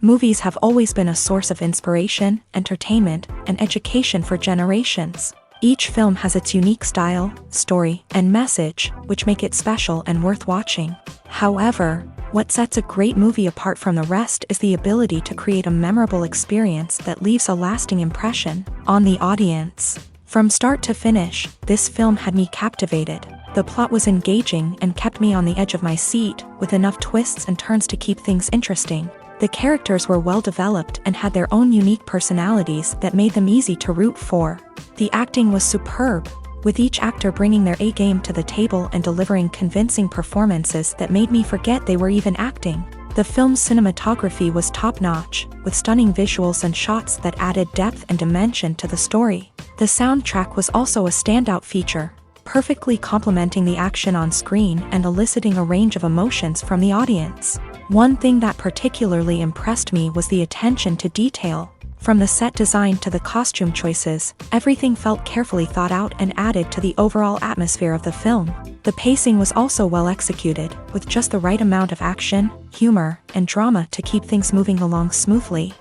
Movies have always been a source of inspiration, entertainment, and education for generations. Each film has its unique style, story, and message, which make it special and worth watching. However, what sets a great movie apart from the rest is the ability to create a memorable experience that leaves a lasting impression on the audience. From start to finish, this film had me captivated. The plot was engaging and kept me on the edge of my seat, with enough twists and turns to keep things interesting. The characters were well developed and had their own unique personalities that made them easy to root for. The acting was superb, with each actor bringing their A-game to the table and delivering convincing performances that made me forget they were even acting. The film's cinematography was top-notch, with stunning visuals and shots that added depth and dimension to the story. The soundtrack was also a standout feature, perfectly complementing the action on screen and eliciting a range of emotions from the audience. One thing that particularly impressed me was the attention to detail. From the set design to the costume choices, everything felt carefully thought out and added to the overall atmosphere of the film. The pacing was also well executed, with just the right amount of action, humor, and drama to keep things moving along smoothly.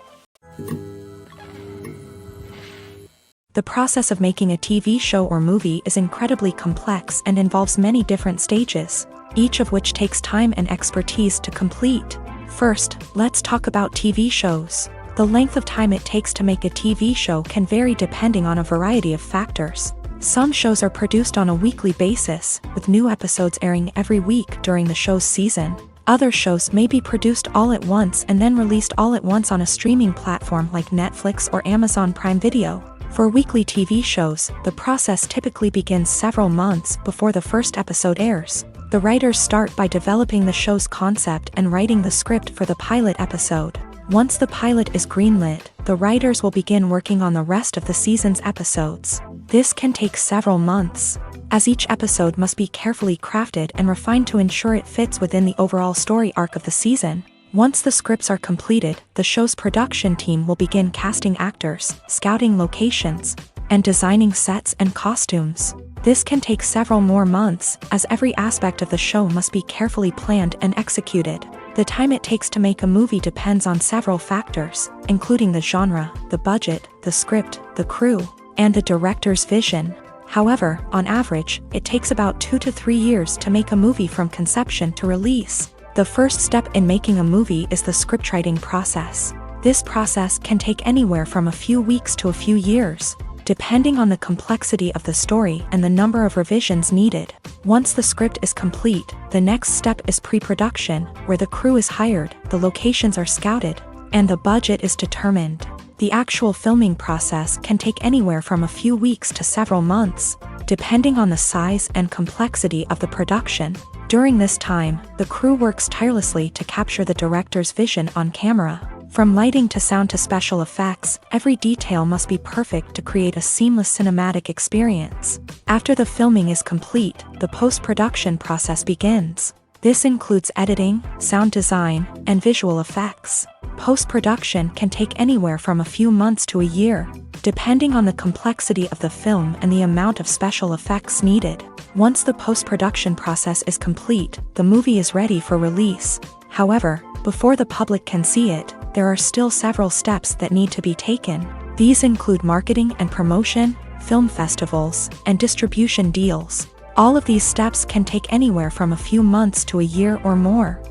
The process of making a TV show or movie is incredibly complex and involves many different stages, each of which takes time and expertise to complete. First, let's talk about TV shows. The length of time it takes to make a TV show can vary depending on a variety of factors. Some shows are produced on a weekly basis, with new episodes airing every week during the show's season. Other shows may be produced all at once and then released all at once on a streaming platform like Netflix or Amazon Prime Video. For weekly TV shows, the process typically begins several months before the first episode airs. The writers start by developing the show's concept and writing the script for the pilot episode. Once the pilot is greenlit, the writers will begin working on the rest of the season's episodes. This can take several months, as each episode must be carefully crafted and refined to ensure it fits within the overall story arc of the season. Once the scripts are completed, the show's production team will begin casting actors, scouting locations, and designing sets and costumes. This can take several more months, as every aspect of the show must be carefully planned and executed. The time it takes to make a movie depends on several factors, including the genre, the budget, the script, the crew, and the director's vision. However, on average, it takes about 2 to 3 years to make a movie from conception to release. The first step in making a movie is the scriptwriting process. This process can take anywhere from a few weeks to a few years, depending on the complexity of the story and the number of revisions needed. Once the script is complete, the next step is pre-production, where the crew is hired, the locations are scouted, and the budget is determined. The actual filming process can take anywhere from a few weeks to several months, depending on the size and complexity of the production. During this time, the crew works tirelessly to capture the director's vision on camera. From lighting to sound to special effects, every detail must be perfect to create a seamless cinematic experience. After the filming is complete, the post-production process begins. This includes editing, sound design, and visual effects. Post-production can take anywhere from a few months to a year, depending on the complexity of the film and the amount of special effects needed. Once the post-production process is complete, the movie is ready for release. However, before the public can see it, there are still several steps that need to be taken. These include marketing and promotion, film festivals, and distribution deals. All of these steps can take anywhere from a few months to a year or more.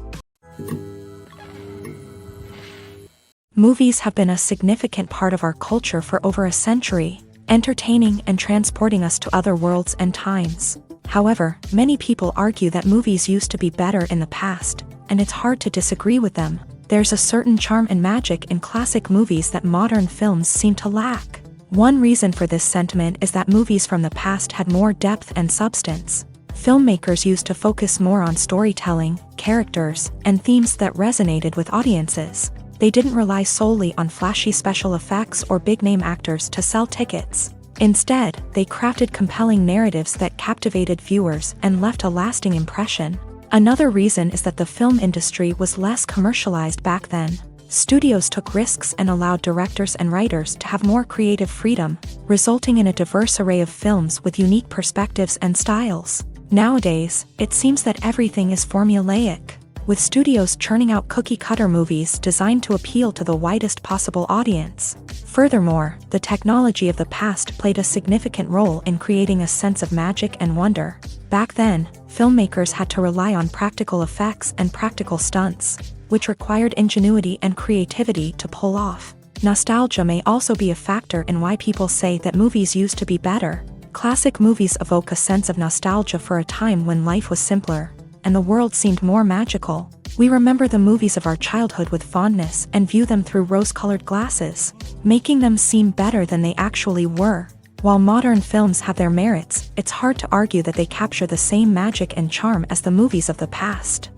Movies have been a significant part of our culture for over a century, entertaining and transporting us to other worlds and times. However, many people argue that movies used to be better in the past, and it's hard to disagree with them. There's a certain charm and magic in classic movies that modern films seem to lack. One reason for this sentiment is that movies from the past had more depth and substance. Filmmakers used to focus more on storytelling, characters, and themes that resonated with audiences. They didn't rely solely on flashy special effects or big-name actors to sell tickets. Instead, they crafted compelling narratives that captivated viewers and left a lasting impression. Another reason is that the film industry was less commercialized back then. Studios took risks and allowed directors and writers to have more creative freedom, resulting in a diverse array of films with unique perspectives and styles. Nowadays, it seems that everything is formulaic. with studios churning out cookie-cutter movies designed to appeal to the widest possible audience. Furthermore, the technology of the past played a significant role in creating a sense of magic and wonder. Back then, filmmakers had to rely on practical effects and practical stunts, which required ingenuity and creativity to pull off. Nostalgia may also be a factor in why people say that movies used to be better. Classic movies evoke a sense of nostalgia for a time when life was simpler, and the world seemed more magical. We remember the movies of our childhood with fondness and view them through rose-colored glasses, making them seem better than they actually were. While modern films have their merits, it's hard to argue that they capture the same magic and charm as the movies of the past.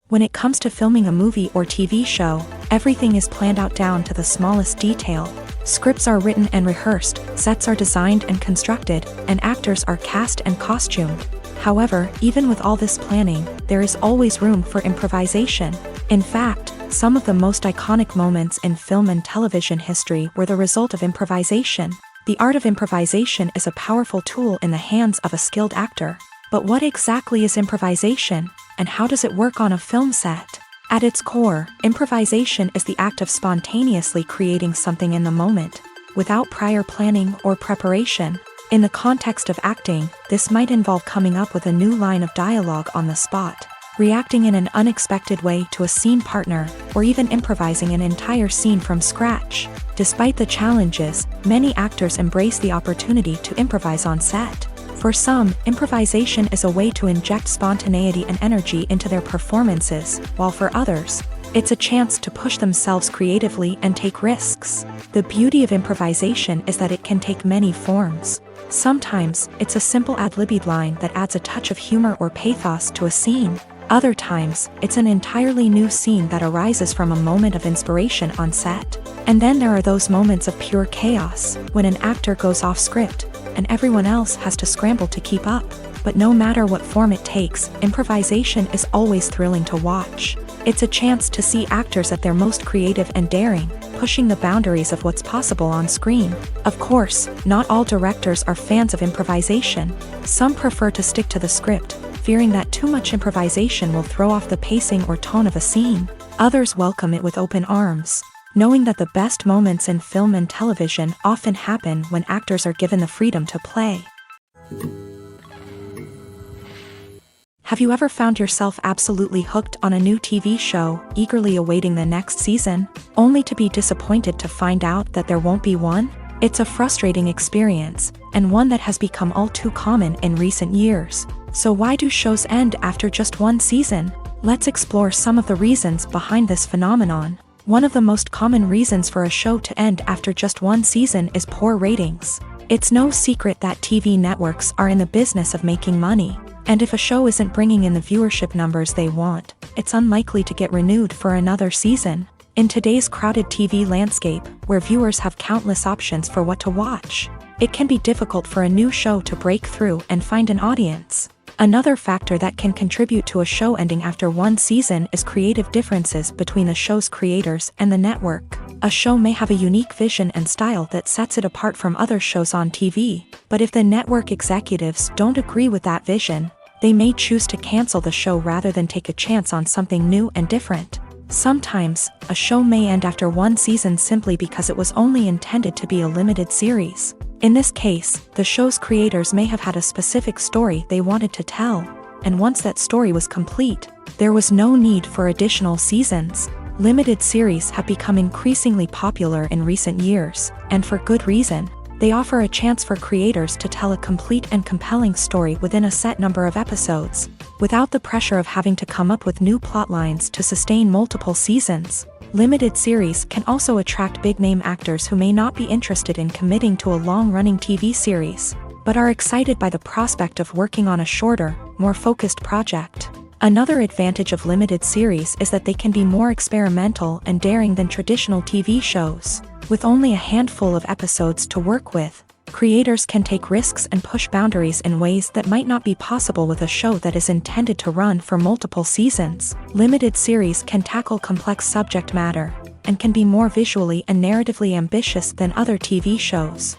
When it comes to filming a movie or TV show, everything is planned out down to the smallest detail. Scripts are written and rehearsed, sets are designed and constructed, and actors are cast and costumed. However, even with all this planning, there is always room for improvisation. In fact, some of the most iconic moments in film and television history were the result of improvisation. The art of improvisation is a powerful tool in the hands of a skilled actor. But what exactly is improvisation, and how does it work on a film set? At its core, improvisation is the act of spontaneously creating something in the moment, without prior planning or preparation. In the context of acting, this might involve coming up with a new line of dialogue on the spot, reacting in an unexpected way to a scene partner, or even improvising an entire scene from scratch. Despite the challenges, many actors embrace the opportunity to improvise on set. For some, improvisation is a way to inject spontaneity and energy into their performances, while for others, it's a chance to push themselves creatively and take risks. The beauty of improvisation is that it can take many forms. Sometimes, it's a simple ad-libbed line that adds a touch of humor or pathos to a scene. Other times, it's an entirely new scene that arises from a moment of inspiration on set. And then there are those moments of pure chaos, when an actor goes off script, and everyone else has to scramble to keep up. But no matter what form it takes, improvisation is always thrilling to watch. It's a chance to see actors at their most creative and daring, pushing the boundaries of what's possible on screen. Of course, not all directors are fans of improvisation. Some prefer to stick to the script, fearing that too much improvisation will throw off the pacing or tone of a scene. Others welcome it with open arms, knowing that the best moments in film and television often happen when actors are given the freedom to play. Have you ever found yourself absolutely hooked on a new TV show, eagerly awaiting the next season, only to be disappointed to find out that there won't be one? It's a frustrating experience, and one that has become all too common in recent years. So why do shows end after just one season? Let's explore some of the reasons behind this phenomenon. One of the most common reasons for a show to end after just one season is poor ratings. It's no secret that TV networks are in the business of making money, and if a show isn't bringing in the viewership numbers they want, it's unlikely to get renewed for another season. In today's crowded TV landscape, where viewers have countless options for what to watch, it can be difficult for a new show to break through and find an audience. Another factor that can contribute to a show ending after one season is creative differences between the show's creators and the network. A show may have a unique vision and style that sets it apart from other shows on TV, but if the network executives don't agree with that vision, they may choose to cancel the show rather than take a chance on something new and different. Sometimes, a show may end after one season simply because it was only intended to be a limited series. In this case, the show's creators may have had a specific story they wanted to tell, and once that story was complete, there was no need for additional seasons. Limited series have become increasingly popular in recent years, and for good reason. They offer a chance for creators to tell a complete and compelling story within a set number of episodes, without the pressure of having to come up with new plotlines to sustain multiple seasons. Limited series can also attract big-name actors who may not be interested in committing to a long-running TV series, but are excited by the prospect of working on a shorter, more focused project. Another advantage of limited series is that they can be more experimental and daring than traditional TV shows. With only a handful of episodes to work with, creators can take risks and push boundaries in ways that might not be possible with a show that is intended to run for multiple seasons. Limited series can tackle complex subject matter, and can be more visually and narratively ambitious than other TV shows.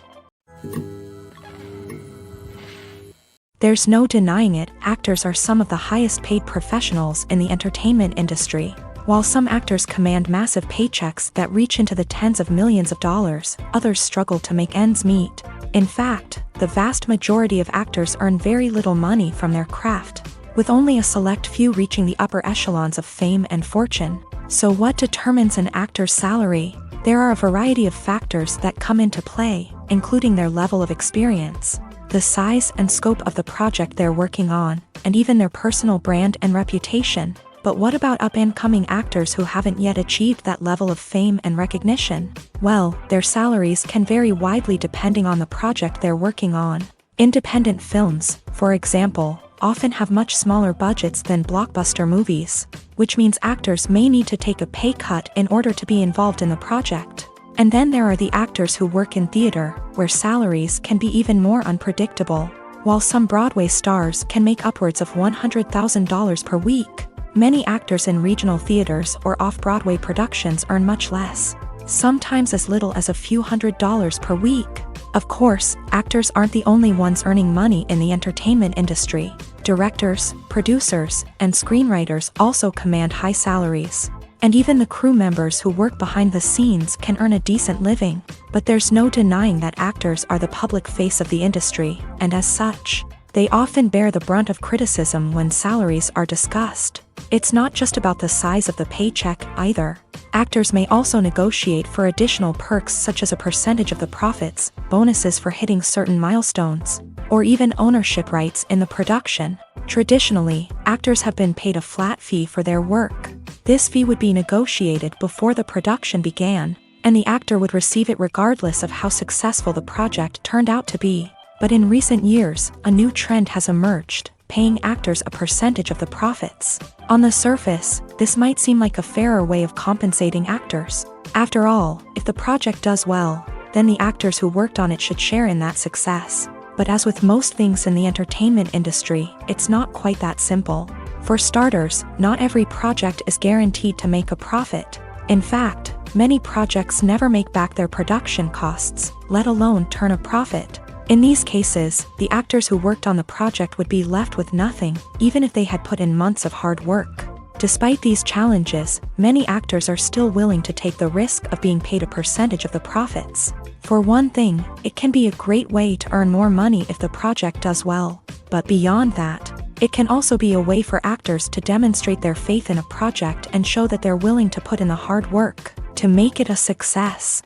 There's no denying it, actors are some of the highest paid professionals in the entertainment industry. While some actors command massive paychecks that reach into the tens of millions of dollars, others struggle to make ends meet. In fact, the vast majority of actors earn very little money from their craft, with only a select few reaching the upper echelons of fame and fortune. So what determines an actor's salary? There are a variety of factors that come into play, including their level of experience, the size and scope of the project they're working on, and even their personal brand and reputation. But what about up-and-coming actors who haven't yet achieved that level of fame and recognition? Well, their salaries can vary widely depending on the project they're working on. Independent films, for example, often have much smaller budgets than blockbuster movies, which means actors may need to take a pay cut in order to be involved in the project. And then there are the actors who work in theater, where salaries can be even more unpredictable. While some Broadway stars can make upwards of $100,000 per week, many actors in regional theaters or off-Broadway productions earn much less, sometimes as little as a few $100s per week. Of course, actors aren't the only ones earning money in the entertainment industry. Directors, producers, and screenwriters also command high salaries. And even the crew members who work behind the scenes can earn a decent living. But there's no denying that actors are the public face of the industry, and as such, they often bear the brunt of criticism when salaries are discussed. It's not just about the size of the paycheck, either. Actors may also negotiate for additional perks such as a percentage of the profits, bonuses for hitting certain milestones, or even ownership rights in the production. Traditionally, actors have been paid a flat fee for their work. This fee would be negotiated before the production began, and the actor would receive it regardless of how successful the project turned out to be. But in recent years, a new trend has emerged, paying actors a percentage of the profits. On the surface, this might seem like a fairer way of compensating actors. After all, if the project does well, then the actors who worked on it should share in that success. But as with most things in the entertainment industry, it's not quite that simple. For starters, not every project is guaranteed to make a profit. In fact, many projects never make back their production costs, let alone turn a profit. In these cases, the actors who worked on the project would be left with nothing, even if they had put in months of hard work. Despite these challenges, many actors are still willing to take the risk of being paid a percentage of the profits. For one thing, it can be a great way to earn more money if the project does well. But beyond that, it can also be a way for actors to demonstrate their faith in a project and show that they're willing to put in the hard work to make it a success.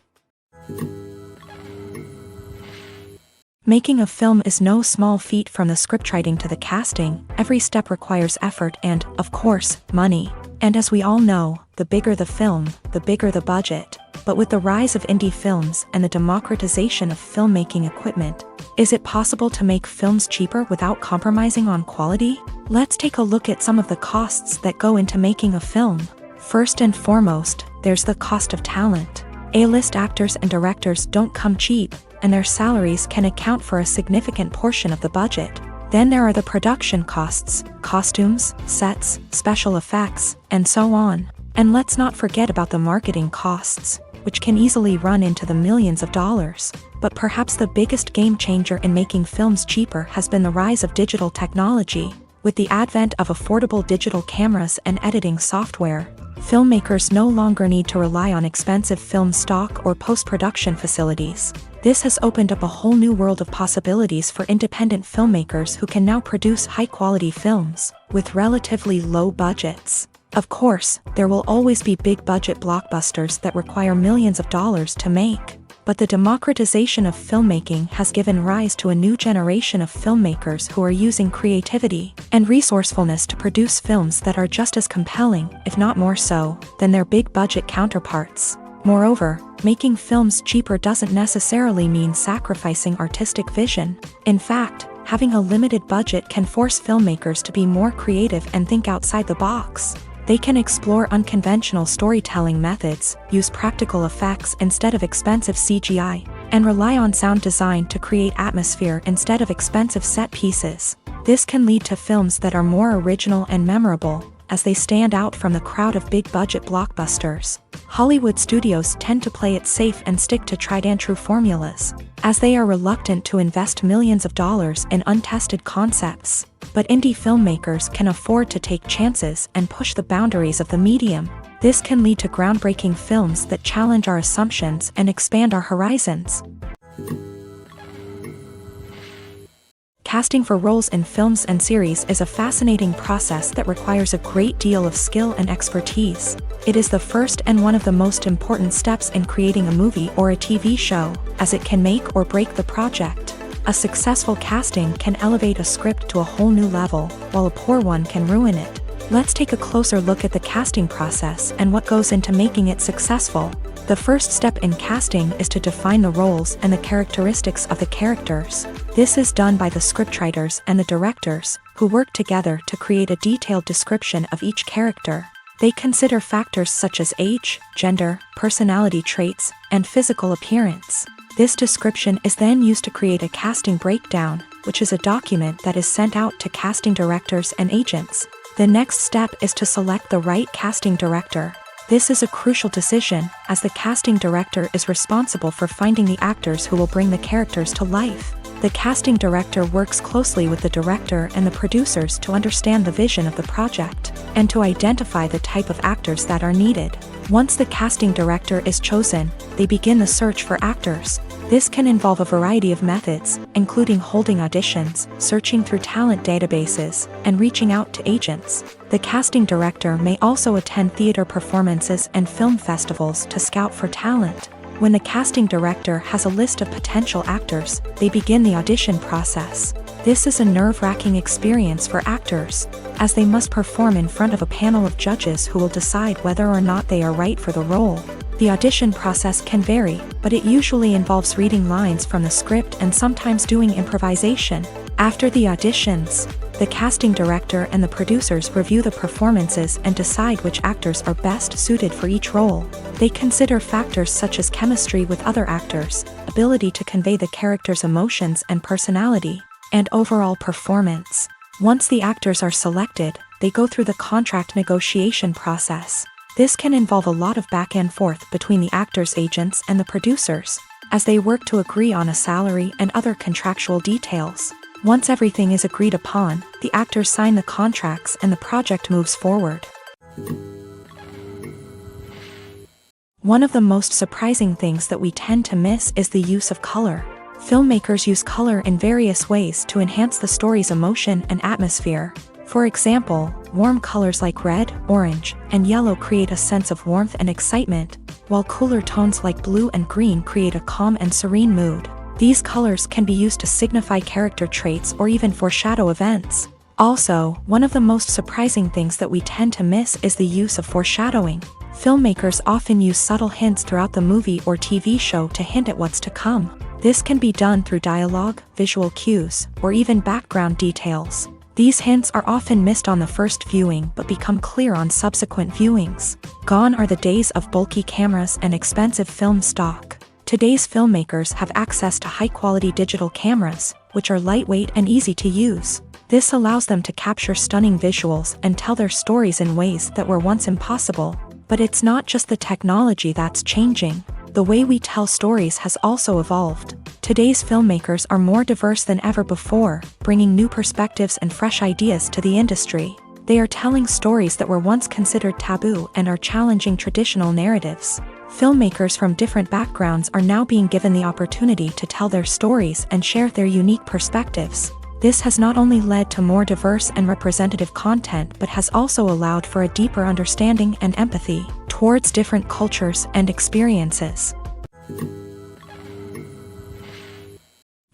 Making a film is no small feat. From the scriptwriting to the casting, every step requires effort and, of course, money. And as we all know, the bigger the film, the bigger the budget. But with the rise of indie films and the democratization of filmmaking equipment, is it possible to make films cheaper without compromising on quality? Let's take a look at some of the costs that go into making a film. First and foremost, there's the cost of talent. A-list actors and directors don't come cheap, and their salaries can account for a significant portion of the budget. Then there are the production costs, costumes, sets, special effects, and so on. And let's not forget about the marketing costs, which can easily run into the millions of dollars. But perhaps the biggest game changer in making films cheaper has been the rise of digital technology. With the advent of affordable digital cameras and editing software, filmmakers no longer need to rely on expensive film stock or post-production facilities. This has opened up a whole new world of possibilities for independent filmmakers who can now produce high-quality films with relatively low budgets. Of course, there will always be big-budget blockbusters that require millions of dollars to make. But the democratization of filmmaking has given rise to a new generation of filmmakers who are using creativity and resourcefulness to produce films that are just as compelling, if not more so, than their big-budget counterparts. Moreover, making films cheaper doesn't necessarily mean sacrificing artistic vision. In fact, having a limited budget can force filmmakers to be more creative and think outside the box. They can explore unconventional storytelling methods, use practical effects instead of expensive CGI, and rely on sound design to create atmosphere instead of expensive set pieces. This can lead to films that are more original and memorable, as they stand out from the crowd of big-budget blockbusters. Hollywood studios tend to play it safe and stick to tried-and-true formulas. as they are reluctant to invest millions of dollars in untested concepts. But indie filmmakers can afford to take chances and push the boundaries of the medium. This can lead to groundbreaking films that challenge our assumptions and expand our horizons. Casting for roles in films and series is a fascinating process that requires a great deal of skill and expertise. It is the first and one of the most important steps in creating a movie or a TV show, as it can make or break the project. A successful casting can elevate a script to a whole new level, while a poor one can ruin it. Let's take a closer look at the casting process and what goes into making it successful. The first step in casting is to define the roles and the characteristics of the characters. This is done by the scriptwriters and the directors, who work together to create a detailed description of each character. They consider factors such as age, gender, personality traits, and physical appearance. This description is then used to create a casting breakdown, which is a document that is sent out to casting directors and agents. The next step is to select the right casting director. This is a crucial decision, as the casting director is responsible for finding the actors who will bring the characters to life. The casting director works closely with the director and the producers to understand the vision of the project, and to identify the type of actors that are needed. Once the casting director is chosen, they begin the search for actors. This can involve a variety of methods, including holding auditions, searching through talent databases, and reaching out to agents. The casting director may also attend theater performances and film festivals to scout for talent. When the casting director has a list of potential actors, they begin the audition process. This is a nerve-wracking experience for actors, as they must perform in front of a panel of judges who will decide whether or not they are right for the role. The audition process can vary, but it usually involves reading lines from the script and sometimes doing improvisation. After the auditions, the casting director and the producers review the performances and decide which actors are best suited for each role. They consider factors such as chemistry with other actors, ability to convey the character's emotions and personality, and overall performance. Once the actors are selected, they go through the contract negotiation process. This can involve a lot of back and forth between the actors' agents and the producers, as they work to agree on a salary and other contractual details. Once everything is agreed upon, the actors sign the contracts and the project moves forward. One of the most surprising things that we tend to miss is the use of color. Filmmakers use color in various ways to enhance the story's emotion and atmosphere. For example, warm colors like red, orange, and yellow create a sense of warmth and excitement, while cooler tones like blue and green create a calm and serene mood. These colors can be used to signify character traits or even foreshadow events. Also, one of the most surprising things that we tend to miss is the use of foreshadowing. Filmmakers often use subtle hints throughout the movie or TV show to hint at what's to come. This can be done through dialogue, visual cues, or even background details. These hints are often missed on the first viewing but become clear on subsequent viewings. Gone are the days of bulky cameras and expensive film stock. Today's filmmakers have access to high-quality digital cameras, which are lightweight and easy to use. This allows them to capture stunning visuals and tell their stories in ways that were once impossible. But it's not just the technology that's changing. The way we tell stories has also evolved. Today's filmmakers are more diverse than ever before, bringing new perspectives and fresh ideas to the industry. They are telling stories that were once considered taboo and are challenging traditional narratives. Filmmakers from different backgrounds are now being given the opportunity to tell their stories and share their unique perspectives. This has not only led to more diverse and representative content but has also allowed for a deeper understanding and empathy towards different cultures and experiences.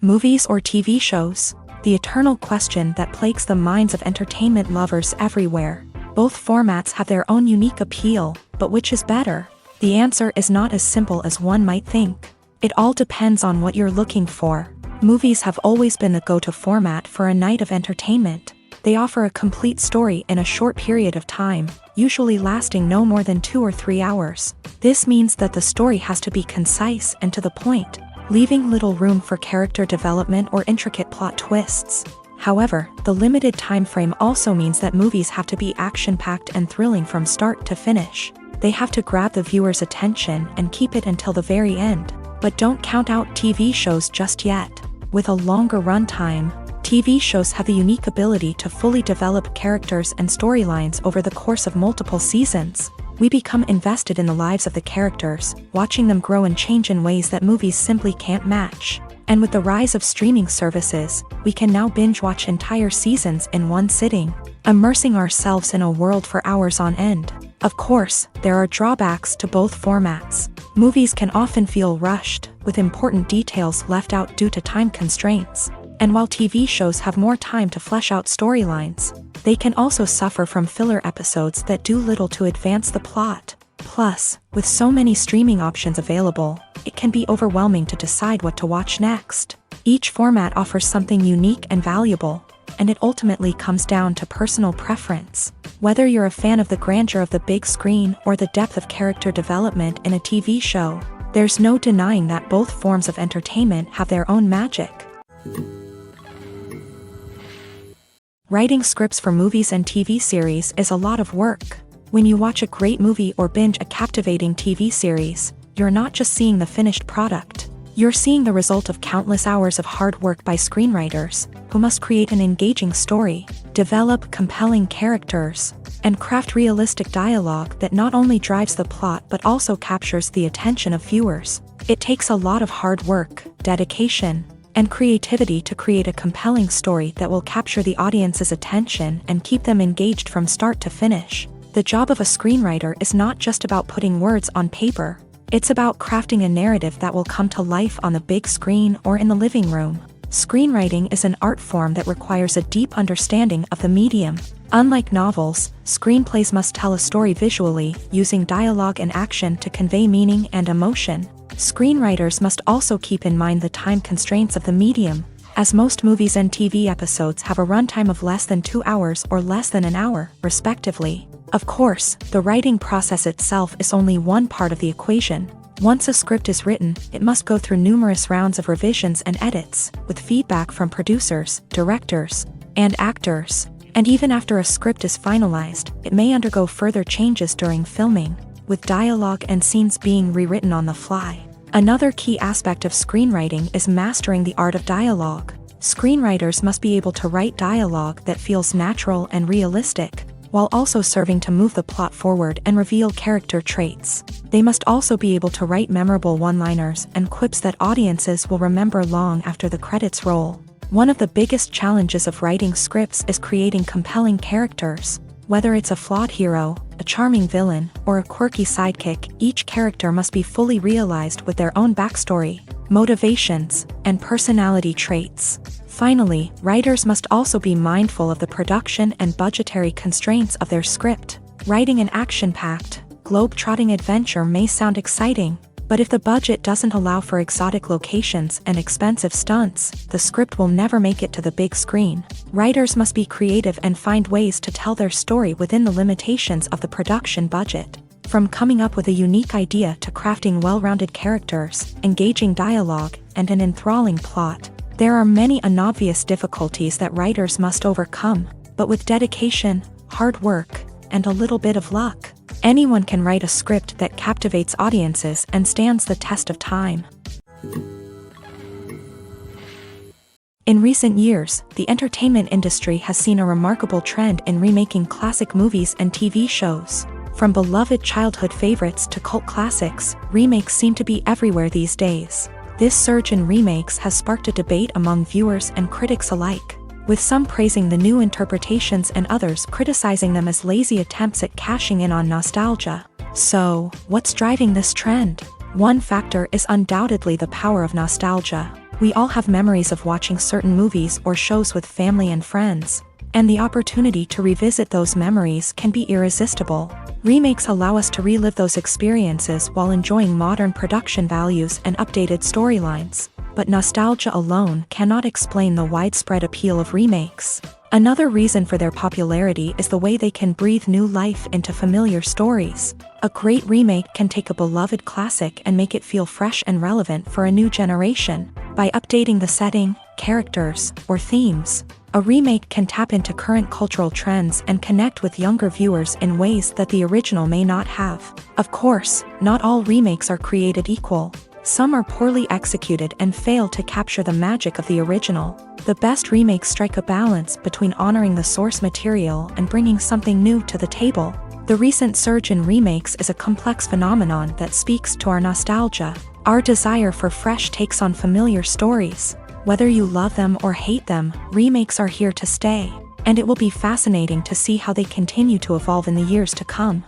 Movies or TV shows? The eternal question that plagues the minds of entertainment lovers everywhere. Both formats have their own unique appeal, but which is better? The answer is not as simple as one might think. It all depends on what you're looking for. Movies have always been the go-to format for a night of entertainment. They offer a complete story in a short period of time, usually lasting no more than 2 or 3 hours. This means that the story has to be concise and to the point, leaving little room for character development or intricate plot twists. However, the limited time frame also means that movies have to be action-packed and thrilling from start to finish. They have to grab the viewer's attention and keep it until the very end. But don't count out TV shows just yet. With a longer runtime, TV shows have the unique ability to fully develop characters and storylines over the course of multiple seasons. We become invested in the lives of the characters, watching them grow and change in ways that movies simply can't match. And with the rise of streaming services, we can now binge-watch entire seasons in one sitting, immersing ourselves in a world for hours on end. Of course, there are drawbacks to both formats. Movies can often feel rushed, with important details left out due to time constraints. And while TV shows have more time to flesh out storylines, they can also suffer from filler episodes that do little to advance the plot. Plus, with so many streaming options available, it can be overwhelming to decide what to watch next. Each format offers something unique and valuable, and it ultimately comes down to personal preference. Whether you're a fan of the grandeur of the big screen or the depth of character development in a TV show, there's no denying that both forms of entertainment have their own magic. Writing scripts for movies and TV series is a lot of work. When you watch a great movie or binge a captivating TV series, you're not just seeing the finished product. You're seeing the result of countless hours of hard work by screenwriters, who must create an engaging story, develop compelling characters, and craft realistic dialogue that not only drives the plot but also captures the attention of viewers. It takes a lot of hard work, dedication, and creativity to create a compelling story that will capture the audience's attention and keep them engaged from start to finish. The job of a screenwriter is not just about putting words on paper. It's about crafting a narrative that will come to life on the big screen or in the living room. Screenwriting is an art form that requires a deep understanding of the medium. Unlike novels, screenplays must tell a story visually, using dialogue and action to convey meaning and emotion. Screenwriters must also keep in mind the time constraints of the medium, as most movies and TV episodes have a runtime of less than 2 hours or less than an hour, respectively. Of course, the writing process itself is only one part of the equation. Once a script is written, it must go through numerous rounds of revisions and edits, with feedback from producers, directors, and actors. And even after a script is finalized, it may undergo further changes during filming, with dialogue and scenes being rewritten on the fly. Another key aspect of screenwriting is mastering the art of dialogue. Screenwriters must be able to write dialogue that feels natural and realistic, while also serving to move the plot forward and reveal character traits. They must also be able to write memorable one-liners and quips that audiences will remember long after the credits roll. One of the biggest challenges of writing scripts is creating compelling characters. Whether it's a flawed hero, a charming villain, or a quirky sidekick, each character must be fully realized with their own backstory, motivations, and personality traits. Finally, writers must also be mindful of the production and budgetary constraints of their script. Writing an action-packed, globe-trotting adventure may sound exciting, but if the budget doesn't allow for exotic locations and expensive stunts, the script will never make it to the big screen. Writers must be creative and find ways to tell their story within the limitations of the production budget. From coming up with a unique idea to crafting well-rounded characters, engaging dialogue, and an enthralling plot, there are many unobvious difficulties that writers must overcome, but with dedication, hard work, and a little bit of luck, anyone can write a script that captivates audiences and stands the test of time. In recent years, the entertainment industry has seen a remarkable trend in remaking classic movies and TV shows. From beloved childhood favorites to cult classics, remakes seem to be everywhere these days. This surge in remakes has sparked a debate among viewers and critics alike, with some praising the new interpretations and others criticizing them as lazy attempts at cashing in on nostalgia. So, what's driving this trend? One factor is undoubtedly the power of nostalgia. We all have memories of watching certain movies or shows with family and friends, and the opportunity to revisit those memories can be irresistible. Remakes allow us to relive those experiences while enjoying modern production values and updated storylines. But nostalgia alone cannot explain the widespread appeal of remakes. Another reason for their popularity is the way they can breathe new life into familiar stories. A great remake can take a beloved classic and make it feel fresh and relevant for a new generation. By updating the setting, characters, or themes, a remake can tap into current cultural trends and connect with younger viewers in ways that the original may not have. Of course, not all remakes are created equal. Some are poorly executed and fail to capture the magic of the original. The best remakes strike a balance between honoring the source material and bringing something new to the table. The recent surge in remakes is a complex phenomenon that speaks to our nostalgia, our desire for fresh takes on familiar stories. Whether you love them or hate them, remakes are here to stay, and it will be fascinating to see how they continue to evolve in the years to come.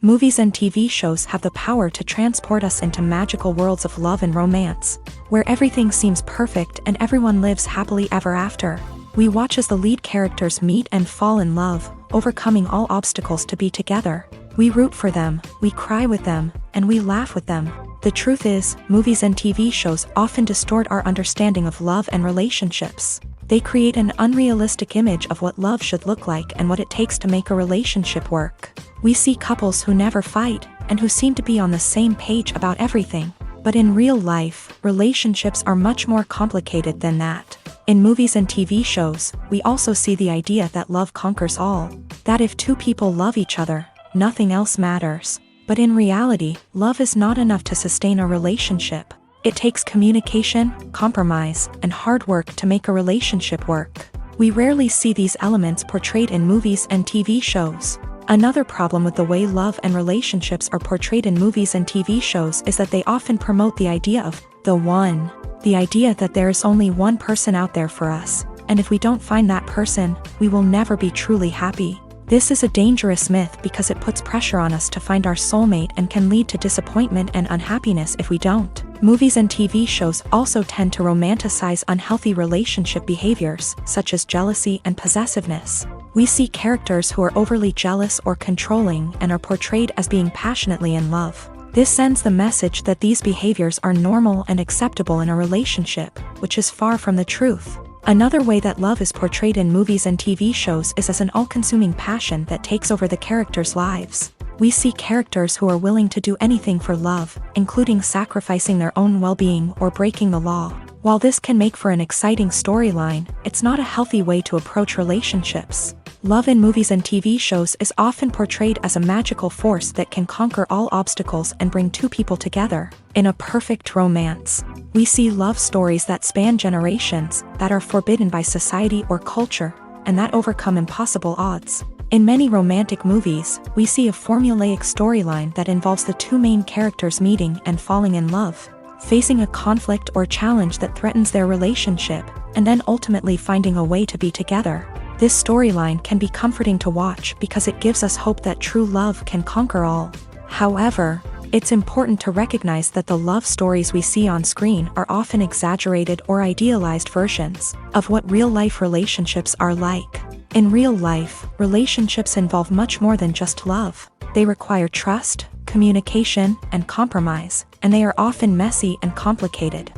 Movies and TV shows have the power to transport us into magical worlds of love and romance, where everything seems perfect and everyone lives happily ever after. We watch as the lead characters meet and fall in love, overcoming all obstacles to be together. We root for them, we cry with them, and we laugh with them. The truth is, movies and TV shows often distort our understanding of love and relationships. They create an unrealistic image of what love should look like and what it takes to make a relationship work. We see couples who never fight, and who seem to be on the same page about everything. But in real life, relationships are much more complicated than that. In movies and TV shows, we also see the idea that love conquers all. That if two people love each other, nothing else matters. But in reality, love is not enough to sustain a relationship. It takes communication, compromise, and hard work to make a relationship work. We rarely see these elements portrayed in movies and TV shows. Another problem with the way love and relationships are portrayed in movies and TV shows is that they often promote the idea of the one. The idea that there is only one person out there for us, and if we don't find that person, we will never be truly happy. This is a dangerous myth because it puts pressure on us to find our soulmate and can lead to disappointment and unhappiness if we don't. Movies and TV shows also tend to romanticize unhealthy relationship behaviors, such as jealousy and possessiveness. We see characters who are overly jealous or controlling and are portrayed as being passionately in love. This sends the message that these behaviors are normal and acceptable in a relationship, which is far from the truth. Another way that love is portrayed in movies and TV shows is as an all-consuming passion that takes over the characters' lives. We see characters who are willing to do anything for love, including sacrificing their own well-being or breaking the law. While this can make for an exciting storyline, it's not a healthy way to approach relationships. Love in movies and TV shows is often portrayed as a magical force that can conquer all obstacles and bring two people together. In a perfect romance, we see love stories that span generations, that are forbidden by society or culture, and that overcome impossible odds. In many romantic movies, we see a formulaic storyline that involves the two main characters meeting and falling in love, facing a conflict or challenge that threatens their relationship, and then ultimately finding a way to be together. This storyline can be comforting to watch because it gives us hope that true love can conquer all. However, it's important to recognize that the love stories we see on screen are often exaggerated or idealized versions of what real-life relationships are like. In real life, relationships involve much more than just love. They require trust, communication, and compromise, and they are often messy and complicated.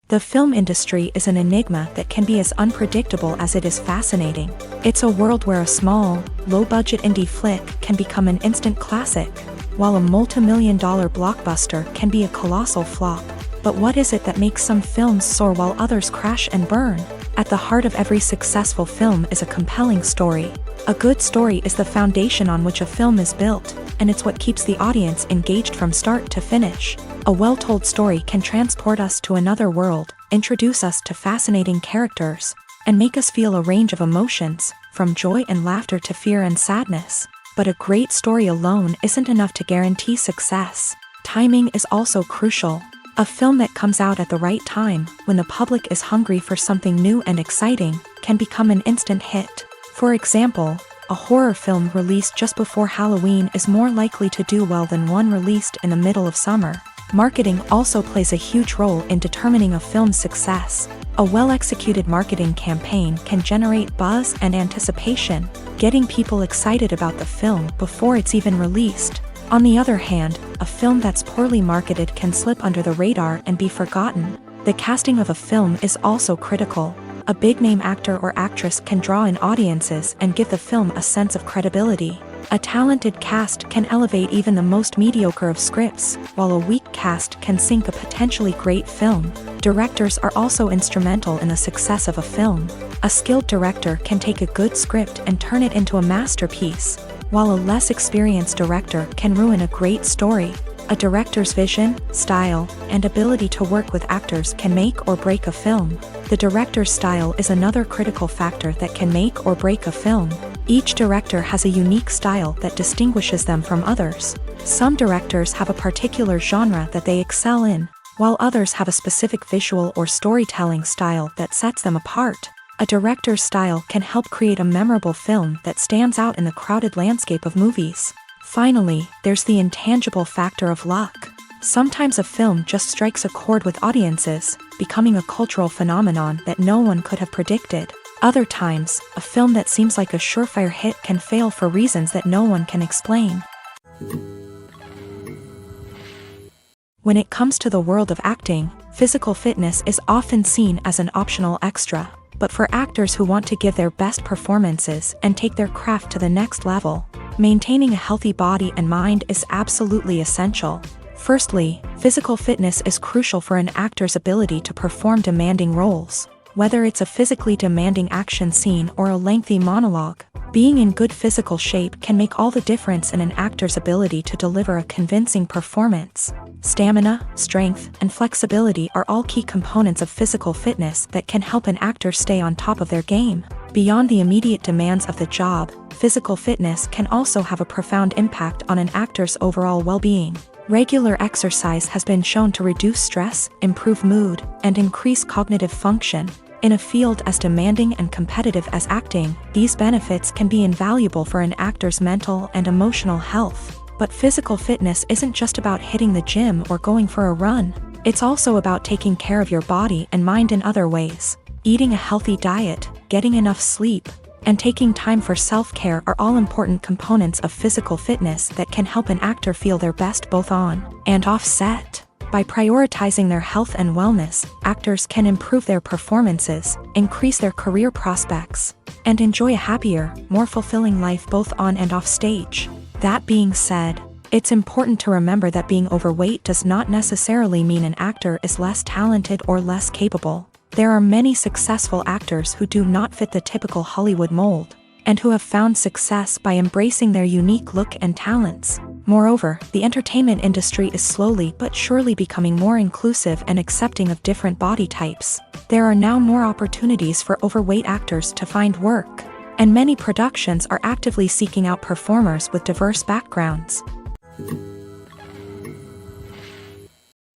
The film industry is an enigma that can be as unpredictable as it is fascinating. It's a world where a small, low-budget indie flick can become an instant classic, while a multi-million-dollar blockbuster can be a colossal flop. But what is it that makes some films soar while others crash and burn? At the heart of every successful film is a compelling story. A good story is the foundation on which a film is built, and it's what keeps the audience engaged from start to finish. A well-told story can transport us to another world, introduce us to fascinating characters, and make us feel a range of emotions, from joy and laughter to fear and sadness. But a great story alone isn't enough to guarantee success. Timing is also crucial. A film that comes out at the right time, when the public is hungry for something new and exciting, can become an instant hit. For example, a horror film released just before Halloween is more likely to do well than one released in the middle of summer. Marketing also plays a huge role in determining a film's success. A well-executed marketing campaign can generate buzz and anticipation, getting people excited about the film before it's even released. On the other hand, a film that's poorly marketed can slip under the radar and be forgotten. The casting of a film is also critical. A big-name actor or actress can draw in audiences and give the film a sense of credibility. A talented cast can elevate even the most mediocre of scripts, while a weak cast can sink a potentially great film. Directors are also instrumental in the success of a film. A skilled director can take a good script and turn it into a masterpiece, while a less experienced director can ruin a great story. A director's vision, style, and ability to work with actors can make or break a film. The director's style is another critical factor that can make or break a film. Each director has a unique style that distinguishes them from others. Some directors have a particular genre that they excel in, while others have a specific visual or storytelling style that sets them apart. A director's style can help create a memorable film that stands out in the crowded landscape of movies. Finally, there's the intangible factor of luck. Sometimes a film just strikes a chord with audiences, becoming a cultural phenomenon that no one could have predicted. Other times, a film that seems like a surefire hit can fail for reasons that no one can explain. When it comes to the world of acting, physical fitness is often seen as an optional extra. But for actors who want to give their best performances and take their craft to the next level, maintaining a healthy body and mind is absolutely essential. Firstly, physical fitness is crucial for an actor's ability to perform demanding roles. Whether it's a physically demanding action scene or a lengthy monologue, being in good physical shape can make all the difference in an actor's ability to deliver a convincing performance. Stamina, strength, and flexibility are all key components of physical fitness that can help an actor stay on top of their game. Beyond the immediate demands of the job, physical fitness can also have a profound impact on an actor's overall well-being. Regular exercise has been shown to reduce stress, improve mood, and increase cognitive function. In a field as demanding and competitive as acting, these benefits can be invaluable for an actor's mental and emotional health. But physical fitness isn't just about hitting the gym or going for a run. It's also about taking care of your body and mind in other ways. Eating a healthy diet, getting enough sleep, and taking time for self-care are all important components of physical fitness that can help an actor feel their best both on and off set. By prioritizing their health and wellness, actors can improve their performances, increase their career prospects, and enjoy a happier, more fulfilling life both on and off stage. That being said, it's important to remember that being overweight does not necessarily mean an actor is less talented or less capable. There are many successful actors who do not fit the typical Hollywood mold, and who have found success by embracing their unique look and talents. Moreover, the entertainment industry is slowly but surely becoming more inclusive and accepting of different body types. There are now more opportunities for overweight actors to find work, and many productions are actively seeking out performers with diverse backgrounds.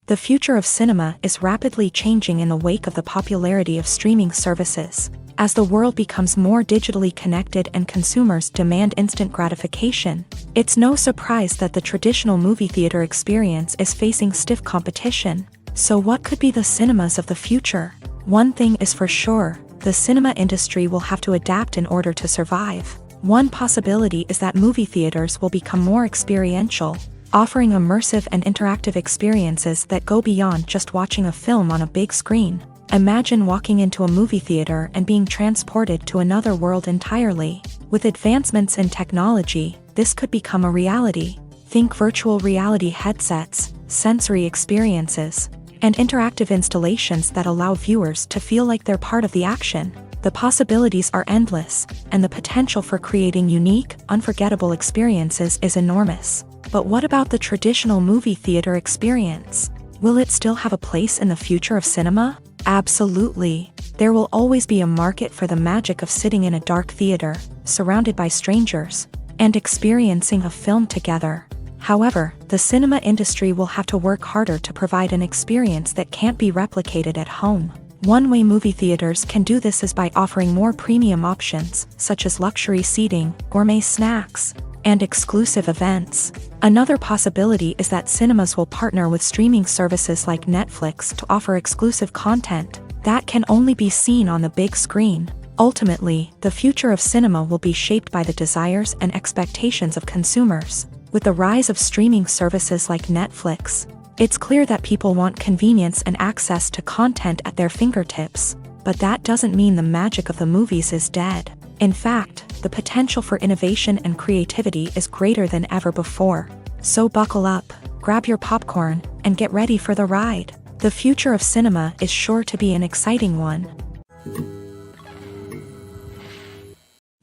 The future of cinema is rapidly changing in the wake of the popularity of streaming services. As the world becomes more digitally connected and consumers demand instant gratification, it's no surprise that the traditional movie theater experience is facing stiff competition. So what could be the cinemas of the future? One thing is for sure, the cinema industry will have to adapt in order to survive. One possibility is that movie theaters will become more experiential, offering immersive and interactive experiences that go beyond just watching a film on a big screen. Imagine walking into a movie theater and being transported to another world entirely. With advancements in technology, this could become a reality. Think virtual reality headsets, sensory experiences, and interactive installations that allow viewers to feel like they're part of the action. The possibilities are endless, and the potential for creating unique, unforgettable experiences is enormous. But what about the traditional movie theater experience? Will it still have a place in the future of cinema? Absolutely. There will always be a market for the magic of sitting in a dark theater, surrounded by strangers, and experiencing a film together. However, the cinema industry will have to work harder to provide an experience that can't be replicated at home. One way movie theaters can do this is by offering more premium options, such as luxury seating, gourmet snacks, and exclusive events. Another possibility is that cinemas will partner with streaming services like Netflix to offer exclusive content that can only be seen on the big screen. Ultimately, the future of cinema will be shaped by the desires and expectations of consumers. With the rise of streaming services like Netflix, it's clear that people want convenience and access to content at their fingertips. But that doesn't mean the magic of the movies is dead. In fact, the potential for innovation and creativity is greater than ever before. So buckle up, grab your popcorn, and get ready for the ride. The future of cinema is sure to be an exciting one.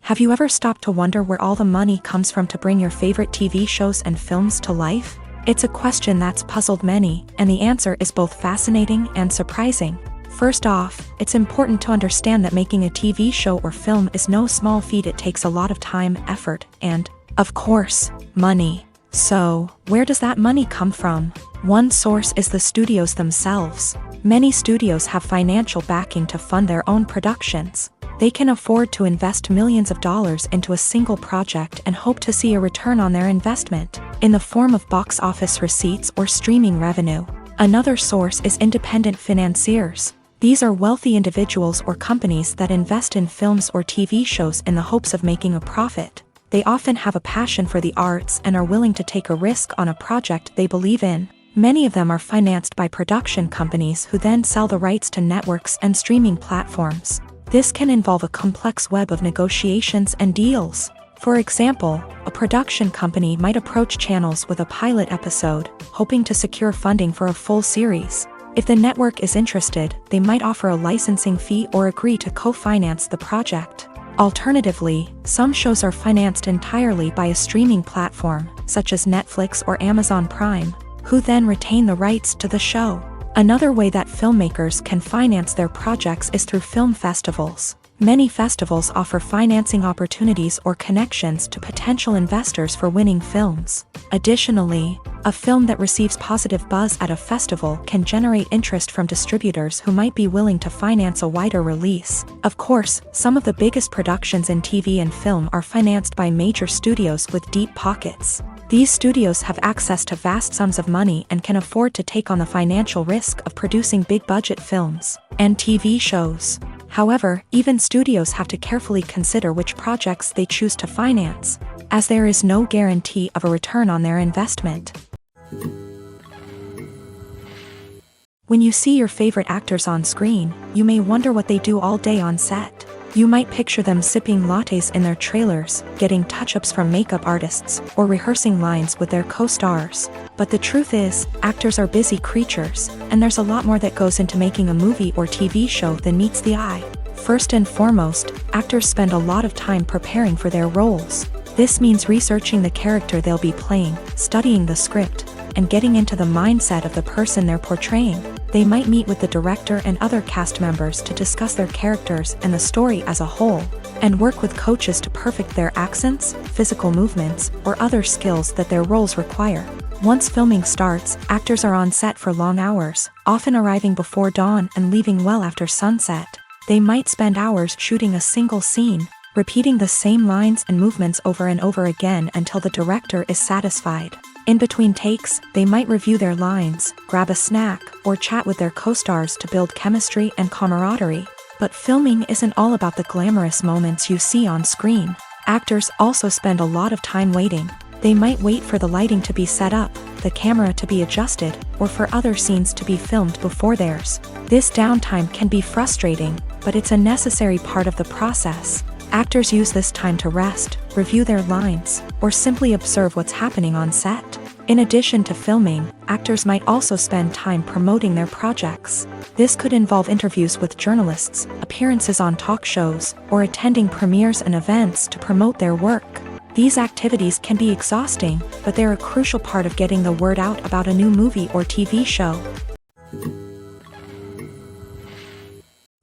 Have you ever stopped to wonder where all the money comes from to bring your favorite TV shows and films to life? It's a question that's puzzled many, and the answer is both fascinating and surprising. First off, it's important to understand that making a TV show or film is no small feat. It takes a lot of time, effort, and, of course, money. So, where does that money come from? One source is the studios themselves. Many studios have financial backing to fund their own productions. They can afford to invest millions of dollars into a single project and hope to see a return on their investment, in the form of box office receipts or streaming revenue. Another source is independent financiers. These are wealthy individuals or companies that invest in films or TV shows in the hopes of making a profit. They often have a passion for the arts and are willing to take a risk on a project they believe in. Many of them are financed by production companies who then sell the rights to networks and streaming platforms. This can involve a complex web of negotiations and deals. For example, a production company might approach channels with a pilot episode, hoping to secure funding for a full series. If the network is interested, they might offer a licensing fee or agree to co-finance the project. Alternatively, some shows are financed entirely by a streaming platform, such as Netflix or Amazon Prime, who then retain the rights to the show. Another way that filmmakers can finance their projects is through film festivals. Many festivals offer financing opportunities or connections to potential investors for winning films. Additionally, a film that receives positive buzz at a festival can generate interest from distributors who might be willing to finance a wider release. Of course, some of the biggest productions in TV and film are financed by major studios with deep pockets. These studios have access to vast sums of money and can afford to take on the financial risk of producing big-budget films and TV shows. However, even studios have to carefully consider which projects they choose to finance, as there is no guarantee of a return on their investment. When you see your favorite actors on screen, you may wonder what they do all day on set. You might picture them sipping lattes in their trailers, getting touch-ups from makeup artists, or rehearsing lines with their co-stars. But the truth is, actors are busy creatures, and there's a lot more that goes into making a movie or TV show than meets the eye. First and foremost, actors spend a lot of time preparing for their roles. This means researching the character they'll be playing, studying the script, and getting into the mindset of the person they're portraying. They might meet with the director and other cast members to discuss their characters and the story as a whole, and work with coaches to perfect their accents, physical movements, or other skills that their roles require. Once filming starts, actors are on set for long hours, often arriving before dawn and leaving well after sunset. They might spend hours shooting a single scene, repeating the same lines and movements over and over again until the director is satisfied. In between takes, they might review their lines, grab a snack, or chat with their co-stars to build chemistry and camaraderie. But filming isn't all about the glamorous moments you see on screen. Actors also spend a lot of time waiting. They might wait for the lighting to be set up, the camera to be adjusted, or for other scenes to be filmed before theirs. This downtime can be frustrating, but it's a necessary part of the process. Actors use this time to rest, review their lines, or simply observe what's happening on set. In addition to filming, actors might also spend time promoting their projects. This could involve interviews with journalists, appearances on talk shows, or attending premieres and events to promote their work. These activities can be exhausting, but they're a crucial part of getting the word out about a new movie or TV show.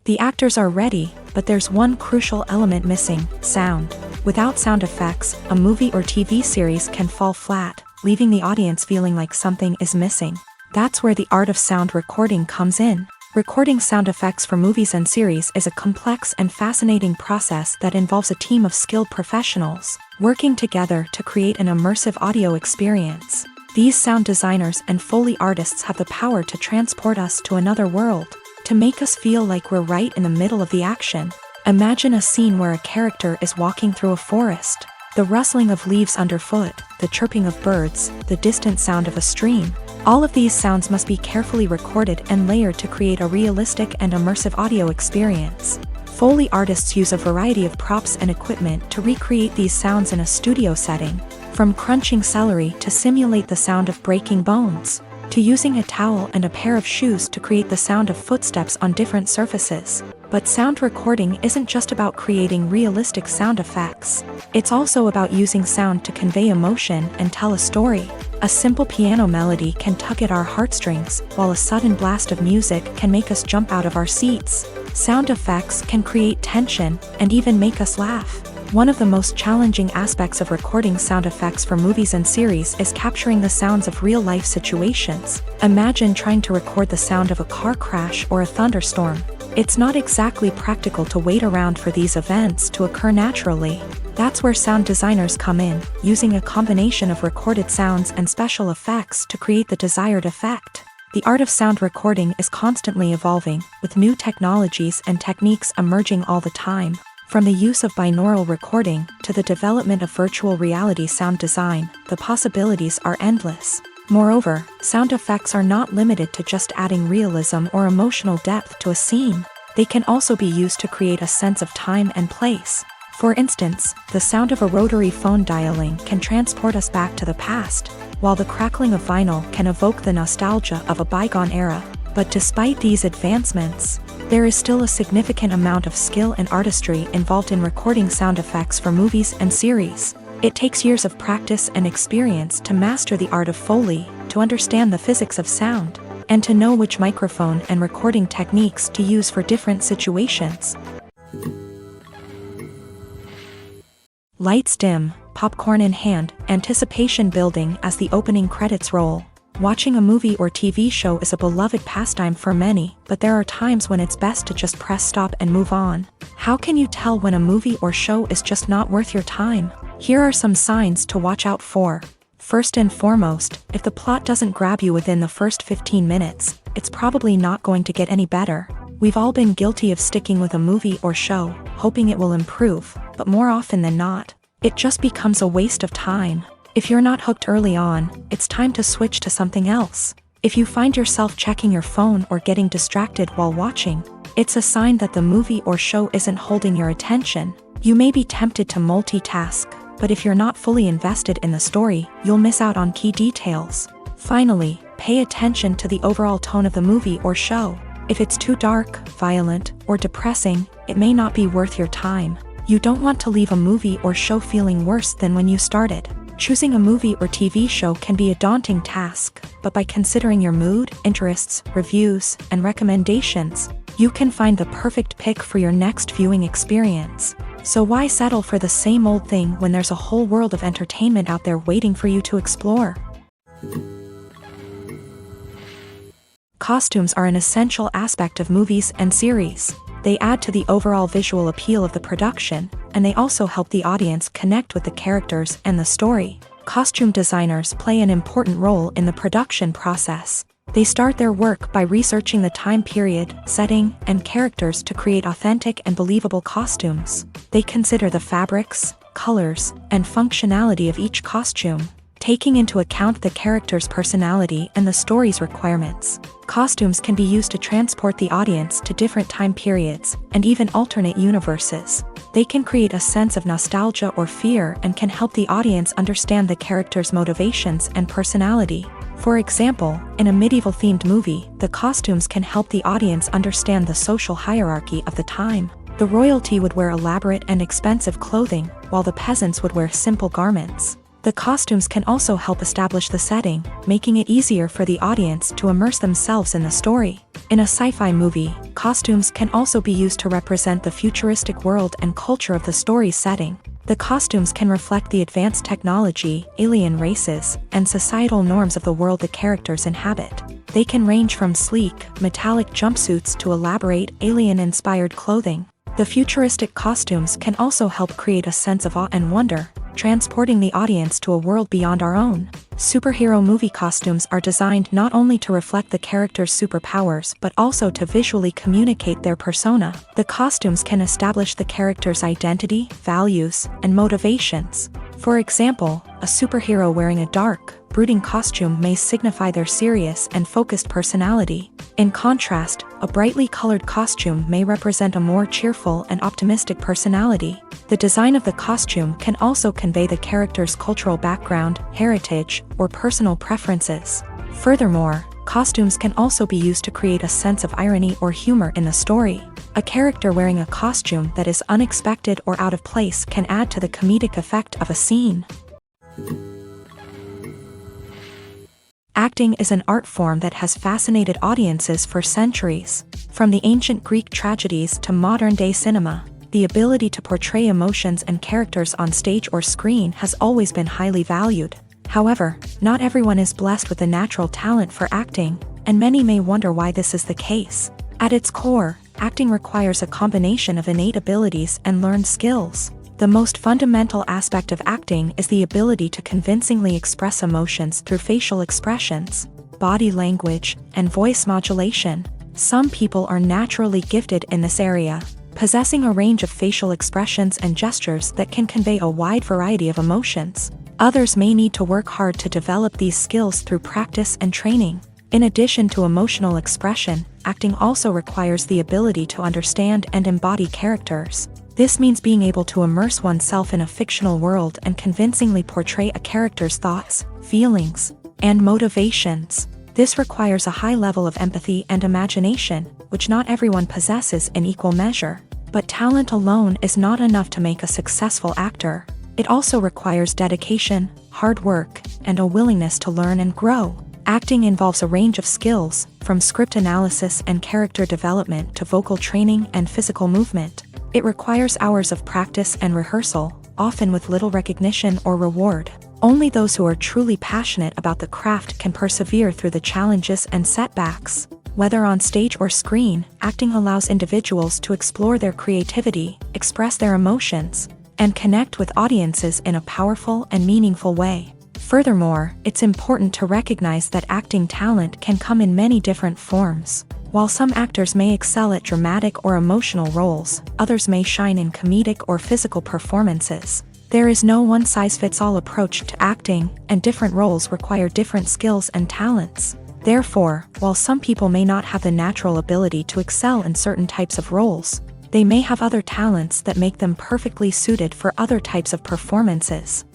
The actors are ready, but there's one crucial element missing: sound. Without sound effects, a movie or TV series can fall flat, leaving the audience feeling like something is missing. That's where the art of sound recording comes in. Recording sound effects for movies and series is a complex and fascinating process that involves a team of skilled professionals working together to create an immersive audio experience. These sound designers and Foley artists have the power to transport us to another world, to make us feel like we're right in the middle of the action. Imagine a scene where a character is walking through a forest. The rustling of leaves underfoot, the chirping of birds, the distant sound of a stream. All of these sounds must be carefully recorded and layered to create a realistic and immersive audio experience. Foley artists use a variety of props and equipment to recreate these sounds in a studio setting, from crunching celery to simulate the sound of breaking bones, to using a towel and a pair of shoes to create the sound of footsteps on different surfaces. But sound recording isn't just about creating realistic sound effects. It's also about using sound to convey emotion and tell a story. A simple piano melody can tug at our heartstrings, while a sudden blast of music can make us jump out of our seats. Sound effects can create tension and even make us laugh. One of the most challenging aspects of recording sound effects for movies and series is capturing the sounds of real-life situations. Imagine trying to record the sound of a car crash or a thunderstorm. It's not exactly practical to wait around for these events to occur naturally. That's where sound designers come in, using a combination of recorded sounds and special effects to create the desired effect. The art of sound recording is constantly evolving, with new technologies and techniques emerging all the time. From the use of binaural recording to the development of virtual reality sound design, the possibilities are endless. Moreover, sound effects are not limited to just adding realism or emotional depth to a scene. They can also be used to create a sense of time and place. For instance, the sound of a rotary phone dialing can transport us back to the past, while the crackling of vinyl can evoke the nostalgia of a bygone era. But despite these advancements, there is still a significant amount of skill and artistry involved in recording sound effects for movies and series. It takes years of practice and experience to master the art of Foley, to understand the physics of sound, and to know which microphone and recording techniques to use for different situations. Lights dim, popcorn in hand, anticipation building as the opening credits roll. Watching a movie or TV show is a beloved pastime for many, but there are times when it's best to just press stop and move on. How can you tell when a movie or show is just not worth your time? Here are some signs to watch out for. First and foremost, if the plot doesn't grab you within the first 15 minutes, it's probably not going to get any better. We've all been guilty of sticking with a movie or show, hoping it will improve, but more often than not, it just becomes a waste of time. If you're not hooked early on, it's time to switch to something else. If you find yourself checking your phone or getting distracted while watching, it's a sign that the movie or show isn't holding your attention. You may be tempted to multitask, but if you're not fully invested in the story, you'll miss out on key details. Finally, pay attention to the overall tone of the movie or show. If it's too dark, violent, or depressing, it may not be worth your time. You don't want to leave a movie or show feeling worse than when you started. Choosing a movie or TV show can be a daunting task, but by considering your mood, interests, reviews, and recommendations, you can find the perfect pick for your next viewing experience. So why settle for the same old thing when there's a whole world of entertainment out there waiting for you to explore? Costumes are an essential aspect of movies and series. They add to the overall visual appeal of the production, and they also help the audience connect with the characters and the story. Costume designers play an important role in the production process. They start their work by researching the time period, setting, and characters to create authentic and believable costumes. They consider the fabrics, colors, and functionality of each costume, taking into account the character's personality and the story's requirements. Costumes can be used to transport the audience to different time periods, and even alternate universes. They can create a sense of nostalgia or fear and can help the audience understand the character's motivations and personality. For example, in a medieval-themed movie, the costumes can help the audience understand the social hierarchy of the time. The royalty would wear elaborate and expensive clothing, while the peasants would wear simple garments. The costumes can also help establish the setting, making it easier for the audience to immerse themselves in the story. In a sci-fi movie, costumes can also be used to represent the futuristic world and culture of the story's setting. The costumes can reflect the advanced technology, alien races, and societal norms of the world the characters inhabit. They can range from sleek, metallic jumpsuits to elaborate, alien-inspired clothing. The futuristic costumes can also help create a sense of awe and wonder, transporting the audience to a world beyond our own. Superhero movie costumes are designed not only to reflect the character's superpowers but also to visually communicate their persona. The costumes can establish the character's identity, values, and motivations. For example, a superhero wearing a dark, brooding costume may signify their serious and focused personality. In contrast, a brightly colored costume may represent a more cheerful and optimistic personality. The design of the costume can also convey the character's cultural background, heritage, or personal preferences. Furthermore, Costumes can also be used to create a sense of irony or humor in the story. A character wearing a costume that is unexpected or out of place can add to the comedic effect of a scene. Acting is an art form that has fascinated audiences for centuries. From the ancient Greek tragedies to modern-day cinema, the ability to portray emotions and characters on stage or screen has always been highly valued. However, not everyone is blessed with a natural talent for acting, and many may wonder why this is the case. At its core, acting requires a combination of innate abilities and learned skills. The most fundamental aspect of acting is the ability to convincingly express emotions through facial expressions, body language, and voice modulation. Some people are naturally gifted in this area, possessing a range of facial expressions and gestures that can convey a wide variety of emotions. Others may need to work hard to develop these skills through practice and training. In addition to emotional expression, acting also requires the ability to understand and embody characters. This means being able to immerse oneself in a fictional world and convincingly portray a character's thoughts, feelings, and motivations. This requires a high level of empathy and imagination, which not everyone possesses in equal measure. But talent alone is not enough to make a successful actor. It also requires dedication, hard work, and a willingness to learn and grow. Acting involves a range of skills, from script analysis and character development to vocal training and physical movement. It requires hours of practice and rehearsal, often with little recognition or reward. Only those who are truly passionate about the craft can persevere through the challenges and setbacks. Whether on stage or screen, acting allows individuals to explore their creativity, express their emotions, and connect with audiences in a powerful and meaningful way. Furthermore, it's important to recognize that acting talent can come in many different forms. While some actors may excel at dramatic or emotional roles, others may shine in comedic or physical performances. There is no one-size-fits-all approach to acting, and different roles require different skills and talents. Therefore, while some people may not have the natural ability to excel in certain types of roles, they may have other talents that make them perfectly suited for other types of performances.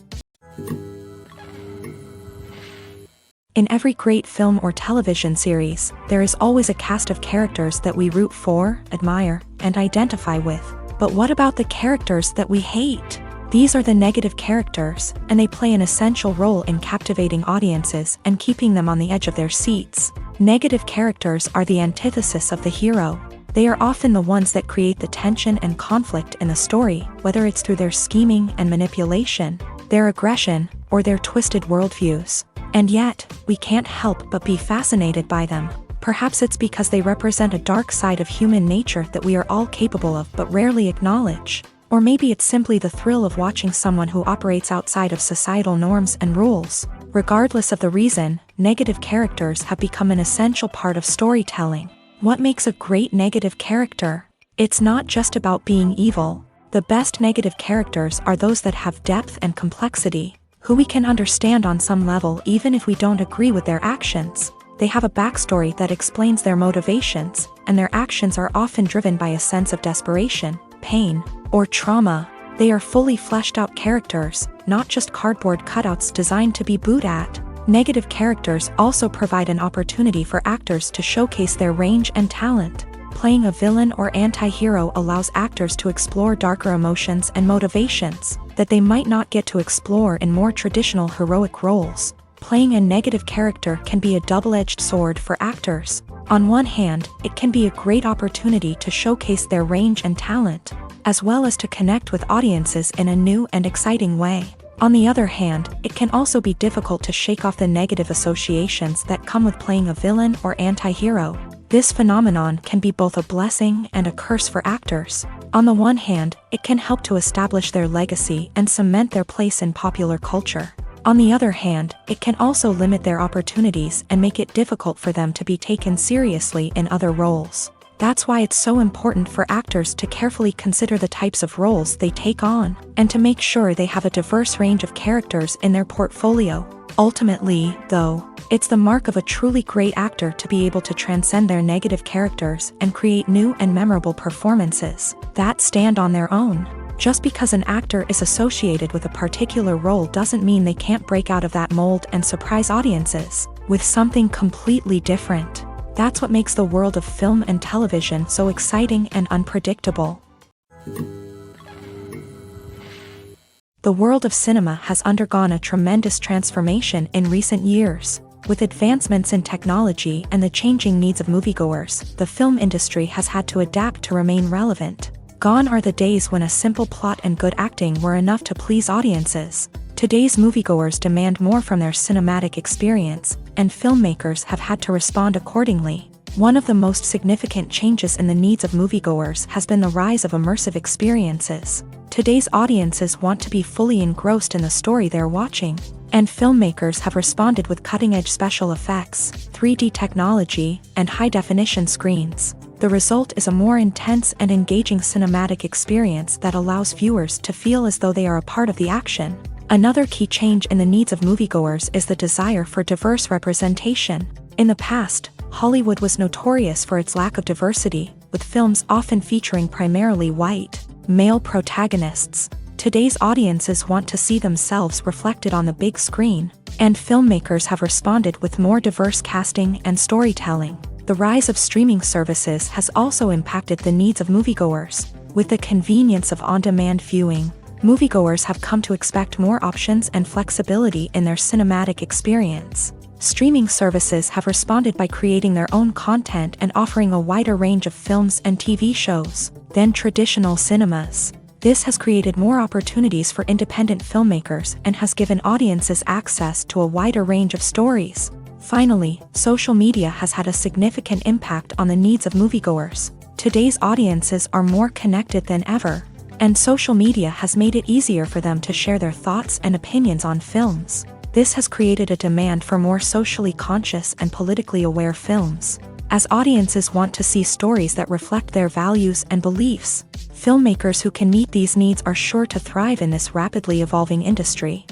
In every great film or television series, there is always a cast of characters that we root for, admire, and identify with. But what about the characters that we hate? These are the negative characters, and they play an essential role in captivating audiences and keeping them on the edge of their seats. Negative characters are the antithesis of the hero. They are often the ones that create the tension and conflict in the story, whether it's through their scheming and manipulation, their aggression, or their twisted worldviews. And yet, we can't help but be fascinated by them. Perhaps it's because they represent a dark side of human nature that we are all capable of but rarely acknowledge. Or maybe it's simply the thrill of watching someone who operates outside of societal norms and rules. Regardless of the reason, negative characters have become an essential part of storytelling. What makes a great negative character? It's not just about being evil. The best negative characters are those that have depth and complexity, who we can understand on some level even if we don't agree with their actions. They have a backstory that explains their motivations, and their actions are often driven by a sense of desperation, pain, or trauma. They are fully fleshed out characters, not just cardboard cutouts designed to be booed at. Negative characters also provide an opportunity for actors to showcase their range and talent. Playing a villain or anti-hero allows actors to explore darker emotions and motivations that they might not get to explore in more traditional heroic roles. Playing a negative character can be a double-edged sword for actors. On one hand, it can be a great opportunity to showcase their range and talent, as well as to connect with audiences in a new and exciting way. On the other hand, it can also be difficult to shake off the negative associations that come with playing a villain or anti-hero. This phenomenon can be both a blessing and a curse for actors. On the one hand, it can help to establish their legacy and cement their place in popular culture. On the other hand, it can also limit their opportunities and make it difficult for them to be taken seriously in other roles. That's why it's so important for actors to carefully consider the types of roles they take on, and to make sure they have a diverse range of characters in their portfolio. Ultimately, though, it's the mark of a truly great actor to be able to transcend their negative characters and create new and memorable performances that stand on their own. Just because an actor is associated with a particular role doesn't mean they can't break out of that mold and surprise audiences. with something completely different. That's what makes the world of film and television so exciting and unpredictable. The world of cinema has undergone a tremendous transformation in recent years. With advancements in technology and the changing needs of moviegoers, the film industry has had to adapt to remain relevant. Gone are the days when a simple plot and good acting were enough to please audiences. Today's moviegoers demand more from their cinematic experience, and filmmakers have had to respond accordingly. One of the most significant changes in the needs of moviegoers has been the rise of immersive experiences. Today's audiences want to be fully engrossed in the story they're watching, and filmmakers have responded with cutting-edge special effects, 3D technology, and high-definition screens. The result is a more intense and engaging cinematic experience that allows viewers to feel as though they are a part of the action. Another key change in the needs of moviegoers is the desire for diverse representation. In the past, Hollywood was notorious for its lack of diversity, with films often featuring primarily white, male protagonists. Today's audiences want to see themselves reflected on the big screen, and filmmakers have responded with more diverse casting and storytelling. The rise of streaming services has also impacted the needs of moviegoers. With the convenience of on-demand viewing, moviegoers have come to expect more options and flexibility in their cinematic experience. Streaming services have responded by creating their own content and offering a wider range of films and TV shows than traditional cinemas. This has created more opportunities for independent filmmakers and has given audiences access to a wider range of stories. Finally, social media has had a significant impact on the needs of moviegoers. Today's audiences are more connected than ever, and social media has made it easier for them to share their thoughts and opinions on films. This has created a demand for more socially conscious and politically aware films. As audiences want to see stories that reflect their values and beliefs, filmmakers who can meet these needs are sure to thrive in this rapidly evolving industry.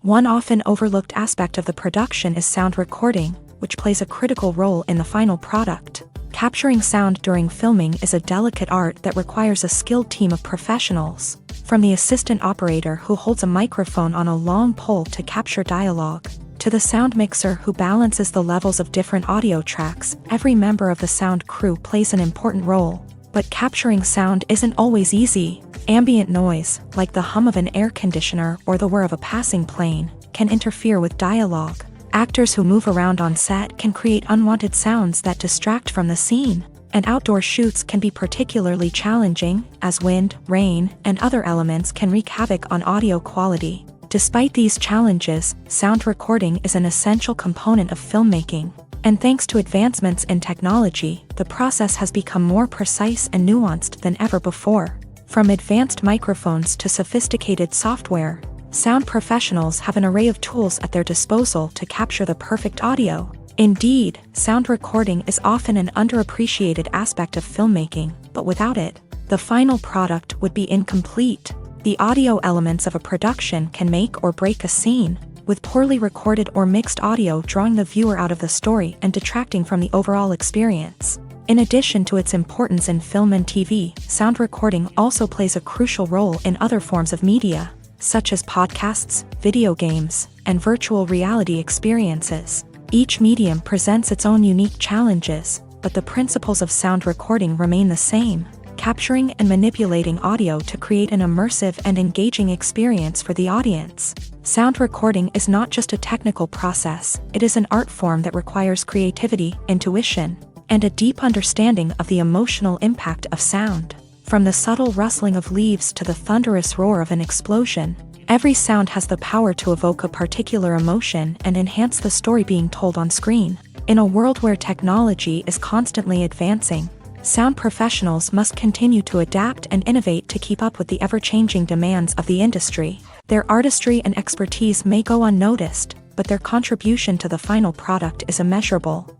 One often overlooked aspect of the production is sound recording, which plays a critical role in the final product. Capturing sound during filming is a delicate art that requires a skilled team of professionals. From the assistant operator who holds a microphone on a long pole to capture dialogue, to the sound mixer who balances the levels of different audio tracks, every member of the sound crew plays an important role. But capturing sound isn't always easy. Ambient noise, like the hum of an air conditioner or the whir of a passing plane, can interfere with dialogue. Actors who move around on set can create unwanted sounds that distract from the scene. And outdoor shoots can be particularly challenging, as wind, rain, and other elements can wreak havoc on audio quality. Despite these challenges, sound recording is an essential component of filmmaking. And thanks to advancements in technology, the process has become more precise and nuanced than ever before. From advanced microphones to sophisticated software, sound professionals have an array of tools at their disposal to capture the perfect audio. Indeed, sound recording is often an underappreciated aspect of filmmaking, but without it, the final product would be incomplete. The audio elements of a production can make or break a scene, with poorly recorded or mixed audio drawing the viewer out of the story and detracting from the overall experience. In addition to its importance in film and TV, sound recording also plays a crucial role in other forms of media, such as podcasts, video games, and virtual reality experiences. Each medium presents its own unique challenges, but the principles of sound recording remain the same: capturing and manipulating audio to create an immersive and engaging experience for the audience. Sound recording is not just a technical process, it is an art form that requires creativity, intuition, and a deep understanding of the emotional impact of sound. From the subtle rustling of leaves to the thunderous roar of an explosion, every sound has the power to evoke a particular emotion and enhance the story being told on screen. In a world where technology is constantly advancing, sound professionals must continue to adapt and innovate to keep up with the ever-changing demands of the industry. Their artistry and expertise may go unnoticed, but their contribution to the final product is immeasurable.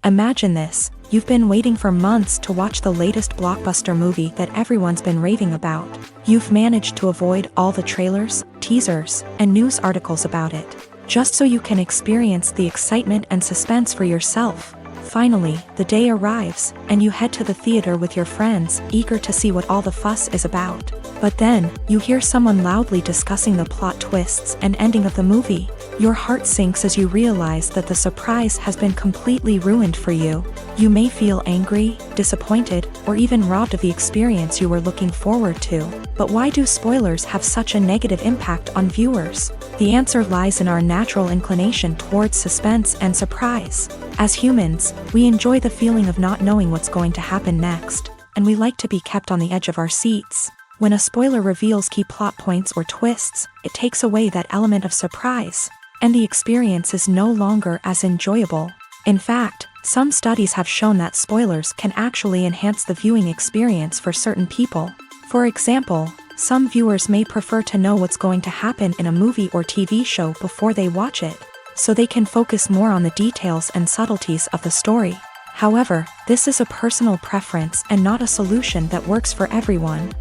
Imagine this: you've been waiting for months to watch the latest blockbuster movie that everyone's been raving about. You've managed to avoid all the trailers, teasers, and news articles about it, just so you can experience the excitement and suspense for yourself. Finally, the day arrives, and you head to the theater with your friends, eager to see what all the fuss is about. But then, you hear someone loudly discussing the plot twists and ending of the movie. Your heart sinks as you realize that the surprise has been completely ruined for you. You may feel angry, disappointed, or even robbed of the experience you were looking forward to. But why do spoilers have such a negative impact on viewers? The answer lies in our natural inclination towards suspense and surprise. As humans, we enjoy the feeling of not knowing what's going to happen next, and we like to be kept on the edge of our seats. When a spoiler reveals key plot points or twists, it takes away that element of surprise, and the experience is no longer as enjoyable. In fact, some studies have shown that spoilers can actually enhance the viewing experience for certain people. For example, some viewers may prefer to know what's going to happen in a movie or TV show before they watch it, so they can focus more on the details and subtleties of the story. However, this is a personal preference and not a solution that works for everyone.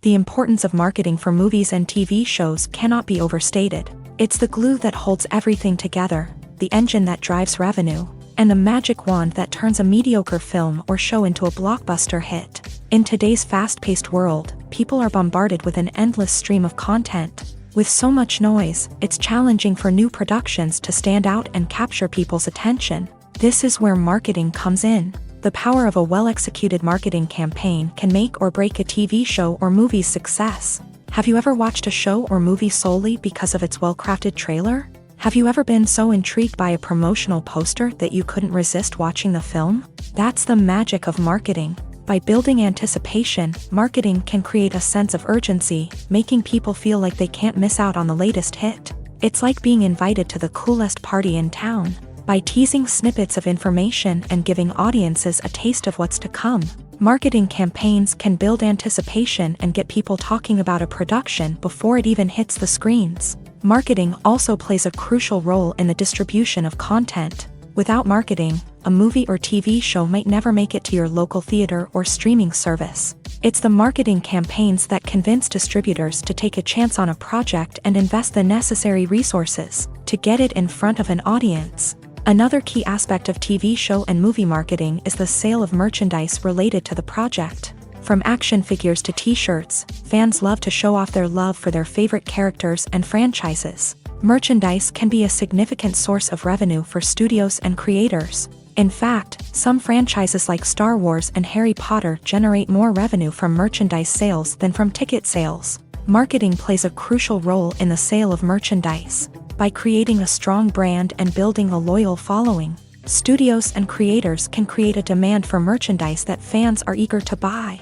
The importance of marketing for movies and TV shows cannot be overstated. It's the glue that holds everything together, the engine that drives revenue, and the magic wand that turns a mediocre film or show into a blockbuster hit. In today's fast-paced world, people are bombarded with an endless stream of content. With so much noise, it's challenging for new productions to stand out and capture people's attention. This is where marketing comes in. The power of a well-executed marketing campaign can make or break a TV show or movie's success. Have you ever watched a show or movie solely because of its well-crafted trailer? Have you ever been so intrigued by a promotional poster that you couldn't resist watching the film? That's the magic of marketing. By building anticipation, marketing can create a sense of urgency, making people feel like they can't miss out on the latest hit. It's like being invited to the coolest party in town. By teasing snippets of information and giving audiences a taste of what's to come, marketing campaigns can build anticipation and get people talking about a production before it even hits the screens. Marketing also plays a crucial role in the distribution of content. Without marketing, a movie or TV show might never make it to your local theater or streaming service. It's the marketing campaigns that convince distributors to take a chance on a project and invest the necessary resources to get it in front of an audience. Another key aspect of TV show and movie marketing is the sale of merchandise related to the project. From action figures to t-shirts, fans love to show off their love for their favorite characters and franchises. Merchandise can be a significant source of revenue for studios and creators. In fact, some franchises like Star Wars and Harry Potter generate more revenue from merchandise sales than from ticket sales. Marketing plays a crucial role in the sale of merchandise. By creating a strong brand and building a loyal following, studios and creators can create a demand for merchandise that fans are eager to buy.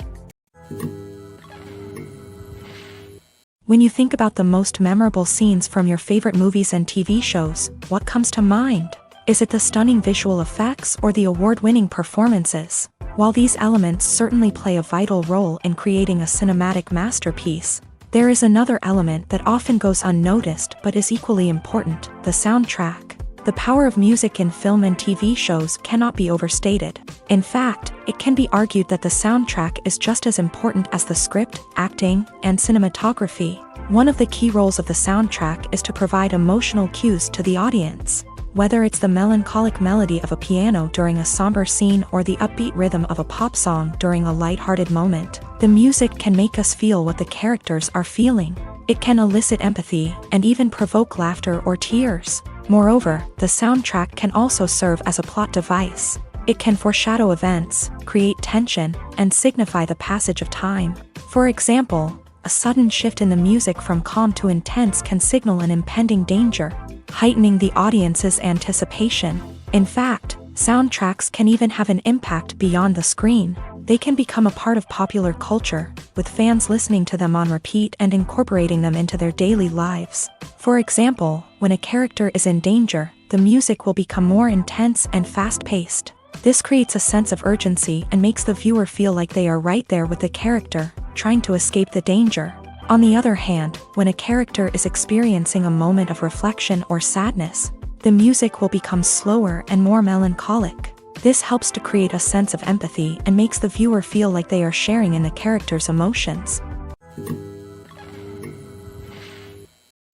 When you think about the most memorable scenes from your favorite movies and TV shows, what comes to mind? Is it the stunning visual effects or the award-winning performances? While these elements certainly play a vital role in creating a cinematic masterpiece, there is another element that often goes unnoticed but is equally important: the soundtrack. The power of music in film and TV shows cannot be overstated. In fact, it can be argued that the soundtrack is just as important as the script, acting, and cinematography. One of the key roles of the soundtrack is to provide emotional cues to the audience. Whether it's the melancholic melody of a piano during a somber scene or the upbeat rhythm of a pop song during a lighthearted moment, the music can make us feel what the characters are feeling. It can elicit empathy and even provoke laughter or tears. Moreover, the soundtrack can also serve as a plot device. It can foreshadow events, create tension, and signify the passage of time. For example, a sudden shift in the music from calm to intense can signal an impending danger, heightening the audience's anticipation. In fact, soundtracks can even have an impact beyond the screen. They can become a part of popular culture, with fans listening to them on repeat and incorporating them into their daily lives. For example, when a character is in danger, the music will become more intense and fast-paced. This creates a sense of urgency and makes the viewer feel like they are right there with the character, trying to escape the danger. On the other hand, when a character is experiencing a moment of reflection or sadness, the music will become slower and more melancholic. This helps to create a sense of empathy and makes the viewer feel like they are sharing in the character's emotions.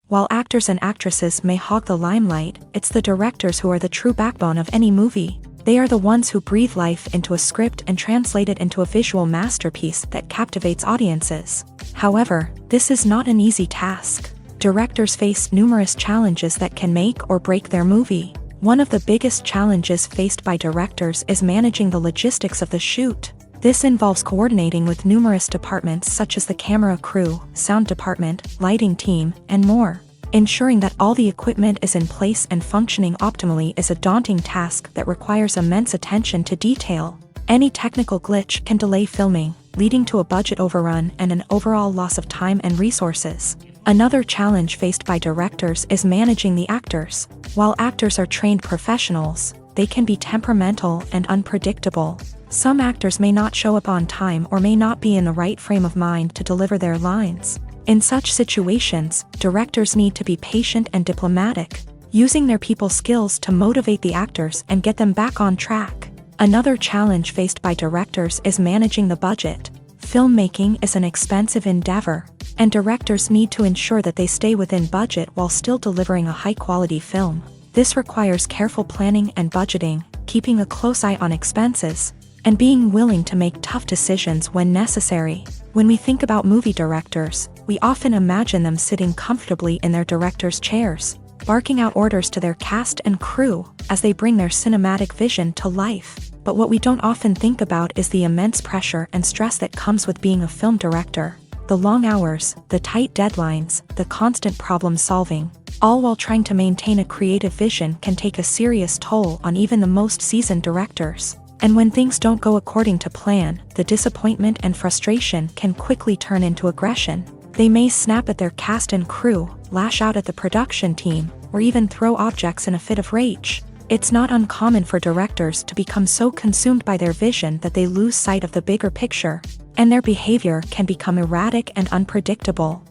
While actors and actresses may hog the limelight, it's the directors who are the true backbone of any movie. They are the ones who breathe life into a script and translate it into a visual masterpiece that captivates audiences. However, this is not an easy task. Directors face numerous challenges that can make or break their movie. One of the biggest challenges faced by directors is managing the logistics of the shoot. This involves coordinating with numerous departments such as the camera crew, sound department, lighting team, and more. Ensuring that all the equipment is in place and functioning optimally is a daunting task that requires immense attention to detail. Any technical glitch can delay filming, leading to a budget overrun and an overall loss of time and resources. Another challenge faced by directors is managing the actors. While actors are trained professionals, they can be temperamental and unpredictable. Some actors may not show up on time or may not be in the right frame of mind to deliver their lines. In such situations, directors need to be patient and diplomatic, using their people skills to motivate the actors and get them back on track. Another challenge faced by directors is managing the budget. Filmmaking is an expensive endeavor, and directors need to ensure that they stay within budget while still delivering a high-quality film. This requires careful planning and budgeting, keeping a close eye on expenses, and being willing to make tough decisions when necessary. When we think about movie directors, we often imagine them sitting comfortably in their director's chairs, barking out orders to their cast and crew as they bring their cinematic vision to life. But what we don't often think about is the immense pressure and stress that comes with being a film director. The long hours, the tight deadlines, the constant problem solving, all while trying to maintain a creative vision can take a serious toll on even the most seasoned directors. And when things don't go according to plan, the disappointment and frustration can quickly turn into aggression. They may snap at their cast and crew, lash out at the production team, or even throw objects in a fit of rage. It's not uncommon for directors to become so consumed by their vision that they lose sight of the bigger picture, and their behavior can become erratic and unpredictable.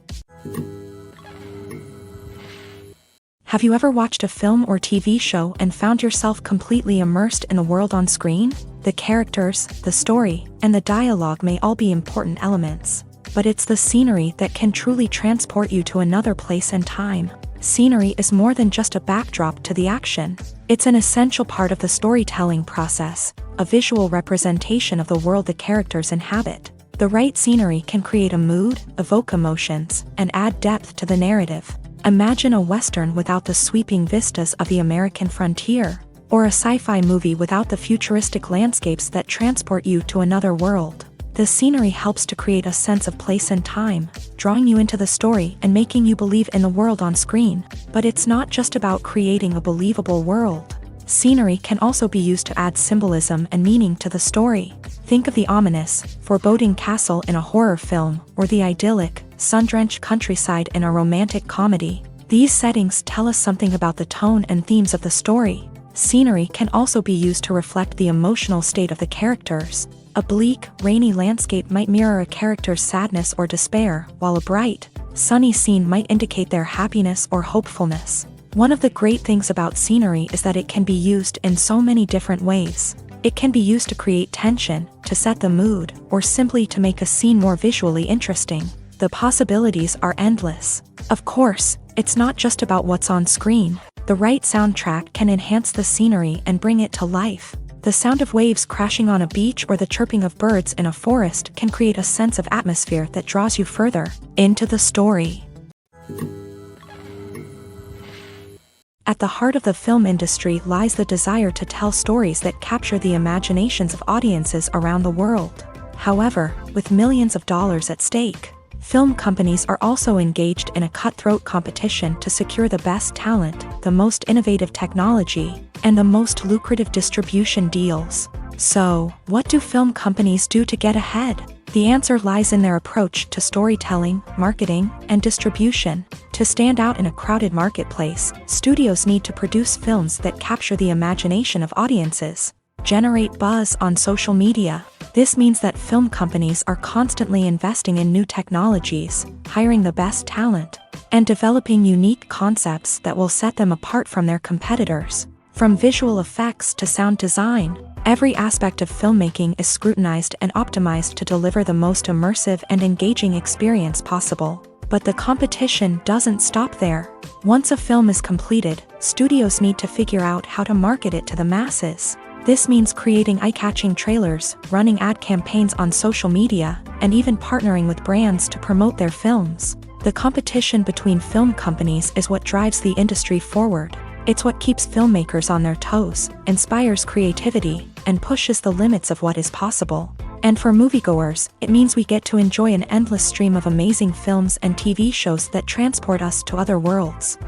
Have you ever watched a film or TV show and found yourself completely immersed in the world on screen? The characters, the story, and the dialogue may all be important elements, but it's the scenery that can truly transport you to another place and time. Scenery is more than just a backdrop to the action. It's an essential part of the storytelling process, a visual representation of the world the characters inhabit. The right scenery can create a mood, evoke emotions, and add depth to the narrative. Imagine a Western without the sweeping vistas of the American frontier, or a sci-fi movie without the futuristic landscapes that transport you to another world. The scenery helps to create a sense of place and time, drawing you into the story and making you believe in the world on screen. But it's not just about creating a believable world. Scenery can also be used to add symbolism and meaning to the story. Think of the ominous, foreboding castle in a horror film, or the idyllic, sun-drenched countryside in a romantic comedy. These settings tell us something about the tone and themes of the story. Scenery can also be used to reflect the emotional state of the characters. A bleak, rainy landscape might mirror a character's sadness or despair, while a bright, sunny scene might indicate their happiness or hopefulness. One of the great things about scenery is that it can be used in so many different ways. It can be used to create tension, to set the mood, or simply to make a scene more visually interesting. The possibilities are endless. Of course, it's not just about what's on screen. The right soundtrack can enhance the scenery and bring it to life. The sound of waves crashing on a beach or the chirping of birds in a forest can create a sense of atmosphere that draws you further into the story. At the heart of the film industry lies the desire to tell stories that capture the imaginations of audiences around the world. However, with millions of dollars at stake, film companies are also engaged in a cutthroat competition to secure the best talent, the most innovative technology, and the most lucrative distribution deals. So, what do film companies do to get ahead? The answer lies in their approach to storytelling, marketing, and distribution. To stand out in a crowded marketplace, studios need to produce films that capture the imagination of audiences, generate buzz on social media. This means that film companies are constantly investing in new technologies, hiring the best talent, and developing unique concepts that will set them apart from their competitors. From visual effects to sound design, every aspect of filmmaking is scrutinized and optimized to deliver the most immersive and engaging experience possible. But the competition doesn't stop there. Once a film is completed, studios need to figure out how to market it to the masses. This means creating eye-catching trailers, running ad campaigns on social media, and even partnering with brands to promote their films. The competition between film companies is what drives the industry forward. It's what keeps filmmakers on their toes, inspires creativity, and pushes the limits of what is possible. And for moviegoers, it means we get to enjoy an endless stream of amazing films and TV shows that transport us to other worlds.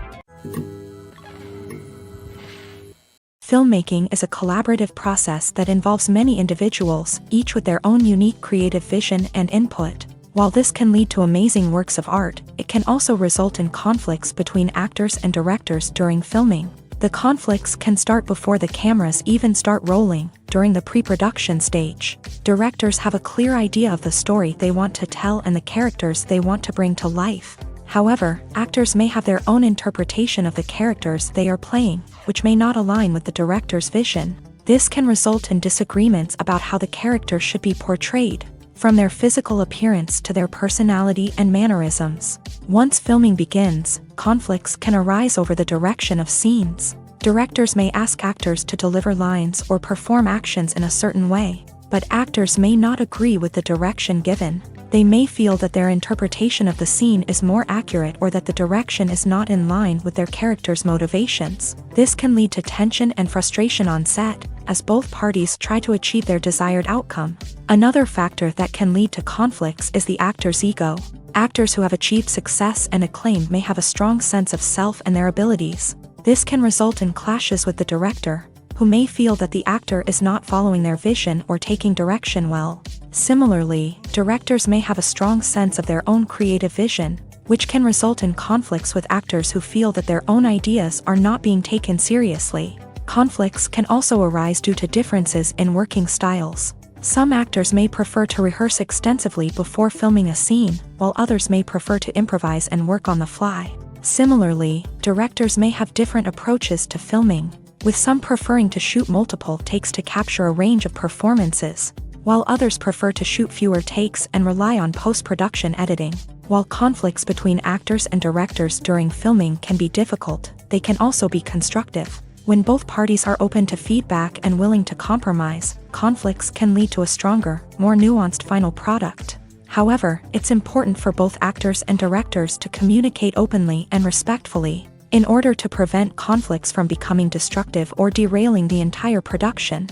Filmmaking is a collaborative process that involves many individuals, each with their own unique creative vision and input. While this can lead to amazing works of art, it can also result in conflicts between actors and directors during filming. The conflicts can start before the cameras even start rolling, during the pre-production stage. Directors have a clear idea of the story they want to tell and the characters they want to bring to life. However, actors may have their own interpretation of the characters they are playing, which may not align with the director's vision. This can result in disagreements about how the character should be portrayed, from their physical appearance to their personality and mannerisms. Once filming begins, conflicts can arise over the direction of scenes. Directors may ask actors to deliver lines or perform actions in a certain way, but actors may not agree with the direction given. They may feel that their interpretation of the scene is more accurate or that the direction is not in line with their character's motivations. This can lead to tension and frustration on set, as both parties try to achieve their desired outcome. Another factor that can lead to conflicts is the actor's ego. Actors who have achieved success and acclaim may have a strong sense of self and their abilities. This can result in clashes with the director, who may feel that the actor is not following their vision or taking direction well. Similarly, directors may have a strong sense of their own creative vision, which can result in conflicts with actors who feel that their own ideas are not being taken seriously. Conflicts can also arise due to differences in working styles. Some actors may prefer to rehearse extensively before filming a scene, while others may prefer to improvise and work on the fly. Similarly, directors may have different approaches to filming, with some preferring to shoot multiple takes to capture a range of performances, while others prefer to shoot fewer takes and rely on post-production editing. While conflicts between actors and directors during filming can be difficult, they can also be constructive. When both parties are open to feedback and willing to compromise, conflicts can lead to a stronger, more nuanced final product. However, it's important for both actors and directors to communicate openly and respectfully, in order to prevent conflicts from becoming destructive or derailing the entire production.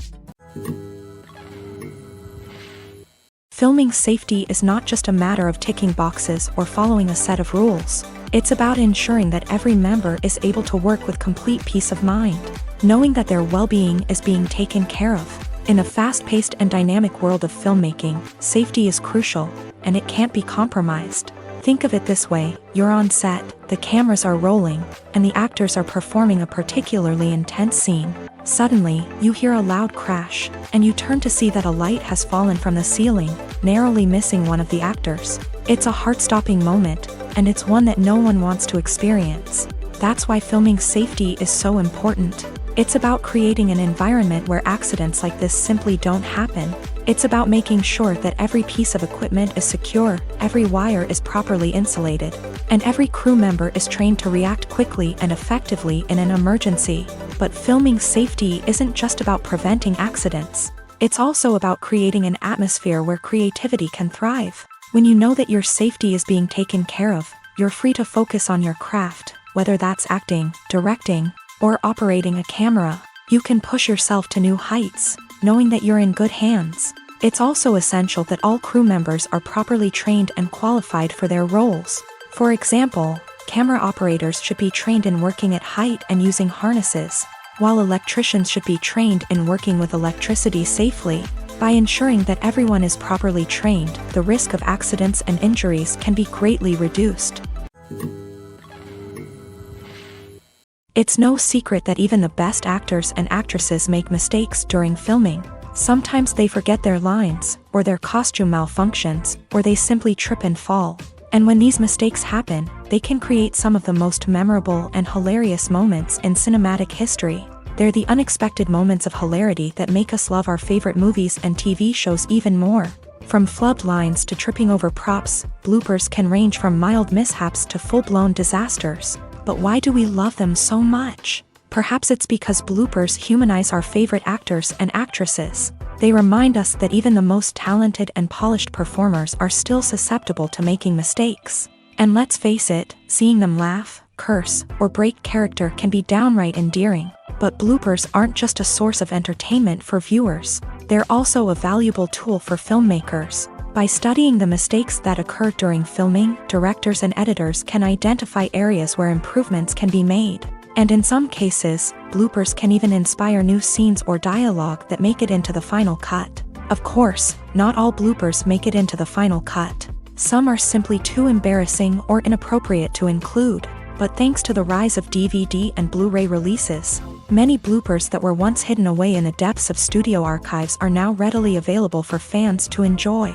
Filming safety is not just a matter of ticking boxes or following a set of rules. It's about ensuring that every member is able to work with complete peace of mind, knowing that their well-being is being taken care of. In a fast-paced and dynamic world of filmmaking, safety is crucial, and it can't be compromised. Think of it this way: you're on set, the cameras are rolling, and the actors are performing a particularly intense scene. Suddenly, you hear a loud crash, and you turn to see that a light has fallen from the ceiling, narrowly missing one of the actors. It's a heart-stopping moment, and it's one that no one wants to experience. That's why filming safety is so important. It's about creating an environment where accidents like this simply don't happen. It's about making sure that every piece of equipment is secure, every wire is properly insulated, and every crew member is trained to react quickly and effectively in an emergency. But filming safety isn't just about preventing accidents. It's also about creating an atmosphere where creativity can thrive. When you know that your safety is being taken care of, you're free to focus on your craft, whether that's acting, directing, or operating a camera. You can push yourself to new heights, knowing that you're in good hands. It's also essential that all crew members are properly trained and qualified for their roles. For example, camera operators should be trained in working at height and using harnesses, while electricians should be trained in working with electricity safely. By ensuring that everyone is properly trained, the risk of accidents and injuries can be greatly reduced. It's no secret that even the best actors and actresses make mistakes during filming. Sometimes they forget their lines, or their costume malfunctions, or they simply trip and fall. And when these mistakes happen, they can create some of the most memorable and hilarious moments in cinematic history. They're the unexpected moments of hilarity that make us love our favorite movies and TV shows even more. From flubbed lines to tripping over props, bloopers can range from mild mishaps to full-blown disasters. But why do we love them so much? Perhaps it's because bloopers humanize our favorite actors and actresses. They remind us that even the most talented and polished performers are still susceptible to making mistakes. And let's face it, seeing them laugh, curse, or break character can be downright endearing. But bloopers aren't just a source of entertainment for viewers. They're also a valuable tool for filmmakers. By studying the mistakes that occur during filming, directors and editors can identify areas where improvements can be made. And in some cases, bloopers can even inspire new scenes or dialogue that make it into the final cut. Of course, not all bloopers make it into the final cut. Some are simply too embarrassing or inappropriate to include. But thanks to the rise of DVD and Blu-ray releases, many bloopers that were once hidden away in the depths of studio archives are now readily available for fans to enjoy.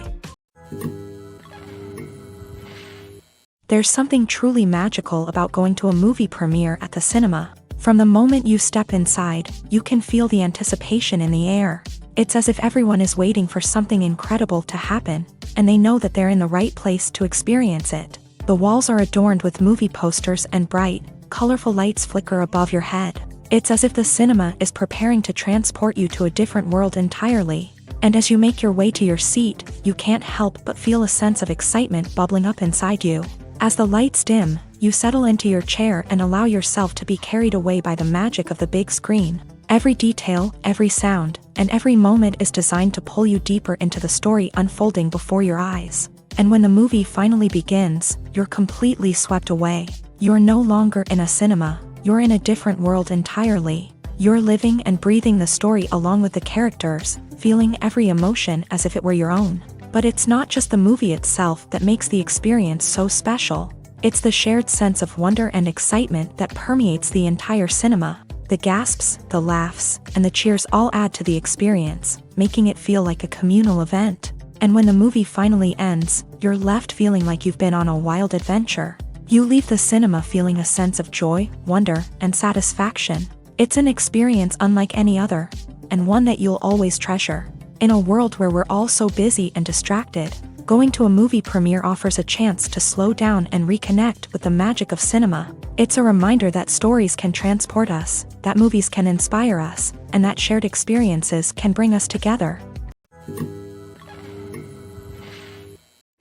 There's something truly magical about going to a movie premiere at the cinema. From the moment you step inside, you can feel the anticipation in the air. It's as if everyone is waiting for something incredible to happen, and they know that they're in the right place to experience it. The walls are adorned with movie posters and bright, colorful lights flicker above your head. It's as if the cinema is preparing to transport you to a different world entirely. And as you make your way to your seat, you can't help but feel a sense of excitement bubbling up inside you. As the lights dim, you settle into your chair and allow yourself to be carried away by the magic of the big screen. Every detail, every sound, and every moment is designed to pull you deeper into the story unfolding before your eyes. And when the movie finally begins, you're completely swept away. You're no longer in a cinema, you're in a different world entirely. You're living and breathing the story along with the characters, feeling every emotion as if it were your own. But it's not just the movie itself that makes the experience so special. It's the shared sense of wonder and excitement that permeates the entire cinema. The gasps, the laughs, and the cheers all add to the experience, making it feel like a communal event. And when the movie finally ends, you're left feeling like you've been on a wild adventure. You leave the cinema feeling a sense of joy, wonder, and satisfaction. It's an experience unlike any other, and one that you'll always treasure. In a world where we're all so busy and distracted, going to a movie premiere offers a chance to slow down and reconnect with the magic of cinema. It's a reminder that stories can transport us, that movies can inspire us, and that shared experiences can bring us together.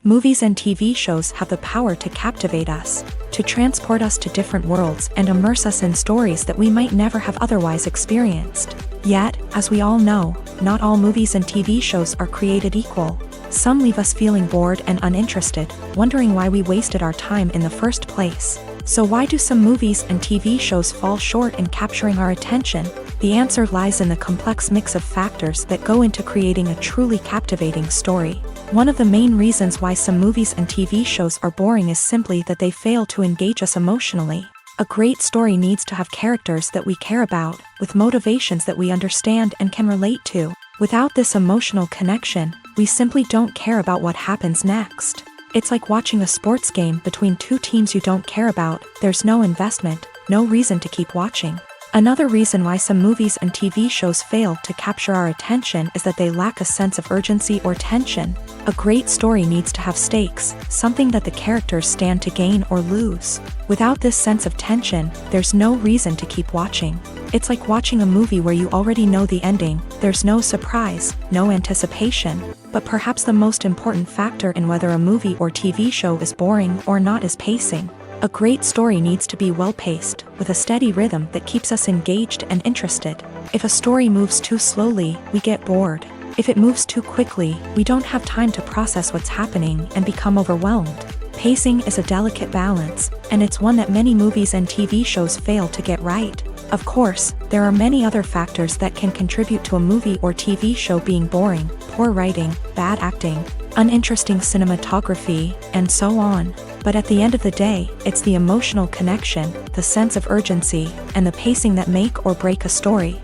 Movies and TV shows have the power to captivate us, to transport us to different worlds and immerse us in stories that we might never have otherwise experienced. Yet, as we all know, not all movies and TV shows are created equal. Some leave us feeling bored and uninterested, wondering why we wasted our time in the first place. So why do some movies and TV shows fall short in capturing our attention? The answer lies in the complex mix of factors that go into creating a truly captivating story. One of the main reasons why some movies and TV shows are boring is simply that they fail to engage us emotionally. A great story needs to have characters that we care about, with motivations that we understand and can relate to. Without this emotional connection, we simply don't care about what happens next. It's like watching a sports game between two teams you don't care about. There's no investment, no reason to keep watching. Another reason why some movies and TV shows fail to capture our attention is that they lack a sense of urgency or tension. A great story needs to have stakes, something that the characters stand to gain or lose. Without this sense of tension, there's no reason to keep watching. It's like watching a movie where you already know the ending. There's no surprise, no anticipation. But perhaps the most important factor in whether a movie or TV show is boring or not is pacing. A great story needs to be well-paced, with a steady rhythm that keeps us engaged and interested. If a story moves too slowly, we get bored. If it moves too quickly, we don't have time to process what's happening and become overwhelmed. Pacing is a delicate balance, and it's one that many movies and TV shows fail to get right. Of course, there are many other factors that can contribute to a movie or TV show being boring: poor writing, bad acting, uninteresting cinematography, and so on. But at the end of the day, it's the emotional connection, the sense of urgency, and the pacing that make or break a story.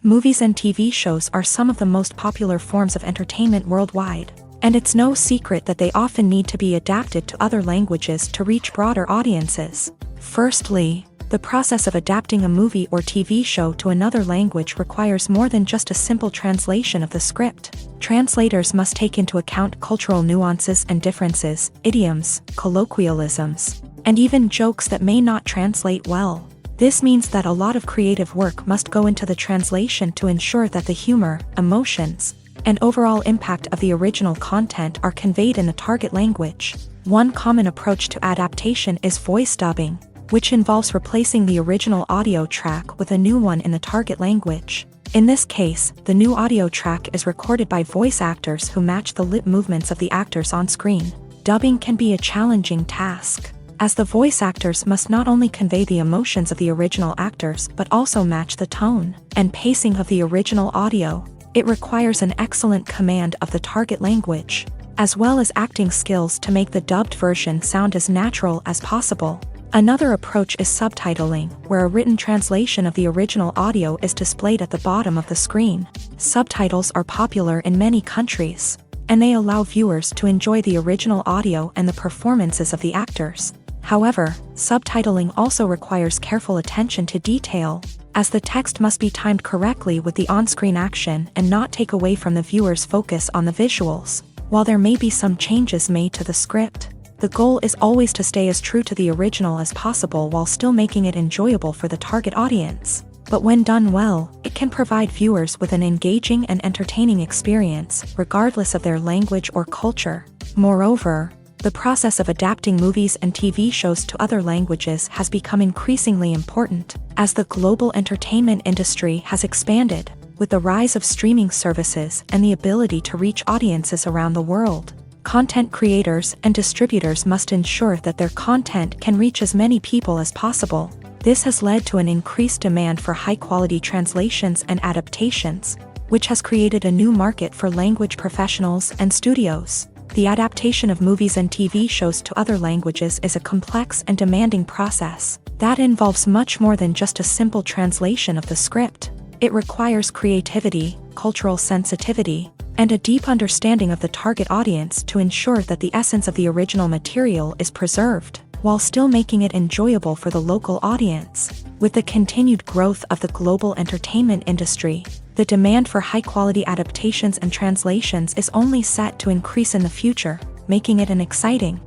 Movies and TV shows are some of the most popular forms of entertainment worldwide, and it's no secret that they often need to be adapted to other languages to reach broader audiences. Firstly, The process of adapting a movie or TV show to another language requires more than just a simple translation of the script. Translators must take into account cultural nuances and differences, idioms, colloquialisms, and even jokes that may not translate well. This means that a lot of creative work must go into the translation to ensure that the humor, emotions, and overall impact of the original content are conveyed in the target language. One common approach to adaptation is voice dubbing, which involves replacing the original audio track with a new one in the target language. In this case, the new audio track is recorded by voice actors who match the lip movements of the actors on screen. Dubbing can be a challenging task, as the voice actors must not only convey the emotions of the original actors but also match the tone and pacing of the original audio. It requires an excellent command of the target language, as well as acting skills to make the dubbed version sound as natural as possible. Another approach is subtitling, where a written translation of the original audio is displayed at the bottom of the screen. Subtitles are popular in many countries, and they allow viewers to enjoy the original audio and the performances of the actors. However, subtitling also requires careful attention to detail, as the text must be timed correctly with the on-screen action and not take away from the viewer's focus on the visuals. While there may be some changes made to the script, the goal is always to stay as true to the original as possible while still making it enjoyable for the target audience. But when done well, it can provide viewers with an engaging and entertaining experience, regardless of their language or culture. Moreover, the process of adapting movies and TV shows to other languages has become increasingly important, as the global entertainment industry has expanded, with the rise of streaming services and the ability to reach audiences around the world. Content creators and distributors must ensure that their content can reach as many people as possible. This has led to an increased demand for high-quality translations and adaptations, which has created a new market for language professionals and studios. The adaptation of movies and TV shows to other languages is a complex and demanding process that involves much more than just a simple translation of the script. It requires creativity, cultural sensitivity, and a deep understanding of the target audience to ensure that the essence of the original material is preserved, while still making it enjoyable for the local audience. With the continued growth of the global entertainment industry, the demand for high-quality adaptations and translations is only set to increase in the future, making it an exciting.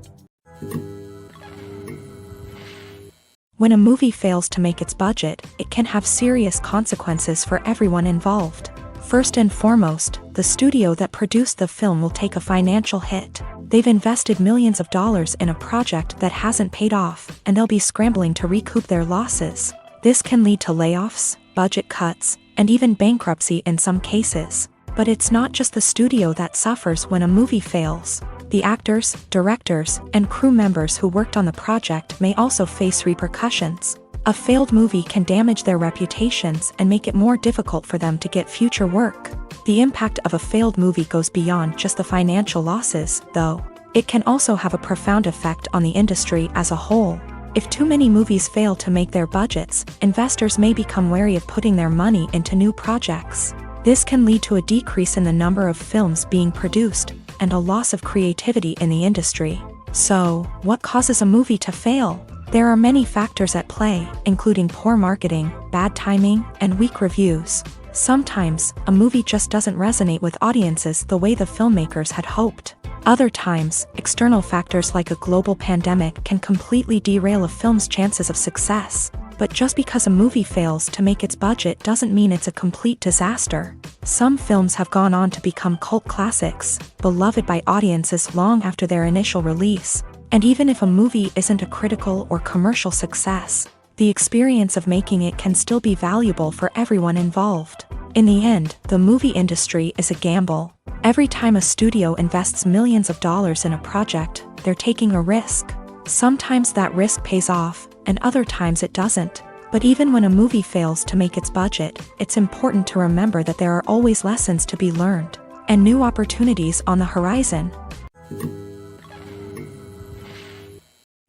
When a movie fails to make its budget, it can have serious consequences for everyone involved. First and foremost, the studio that produced the film will take a financial hit. They've invested millions of dollars in a project that hasn't paid off, and they'll be scrambling to recoup their losses. This can lead to layoffs, budget cuts, and even bankruptcy in some cases. But it's not just the studio that suffers when a movie fails. The actors, directors, and crew members who worked on the project may also face repercussions. A failed movie can damage their reputations and make it more difficult for them to get future work. The impact of a failed movie goes beyond just the financial losses, though. It can also have a profound effect on the industry as a whole. If too many movies fail to make their budgets, investors may become wary of putting their money into new projects. This can lead to a decrease in the number of films being produced, and a loss of creativity in the industry. So, what causes a movie to fail? There are many factors at play, including poor marketing, bad timing, and weak reviews. Sometimes, a movie just doesn't resonate with audiences the way the filmmakers had hoped. Other times, external factors like a global pandemic can completely derail a film's chances of success. But just because a movie fails to make its budget doesn't mean it's a complete disaster. Some films have gone on to become cult classics, beloved by audiences long after their initial release. And even if a movie isn't a critical or commercial success, the experience of making it can still be valuable for everyone involved. In the end, the movie industry is a gamble. Every time a studio invests millions of dollars in a project, they're taking a risk. Sometimes that risk pays off, and other times it doesn't. But even when a movie fails to make its budget, it's important to remember that there are always lessons to be learned, and new opportunities on the horizon.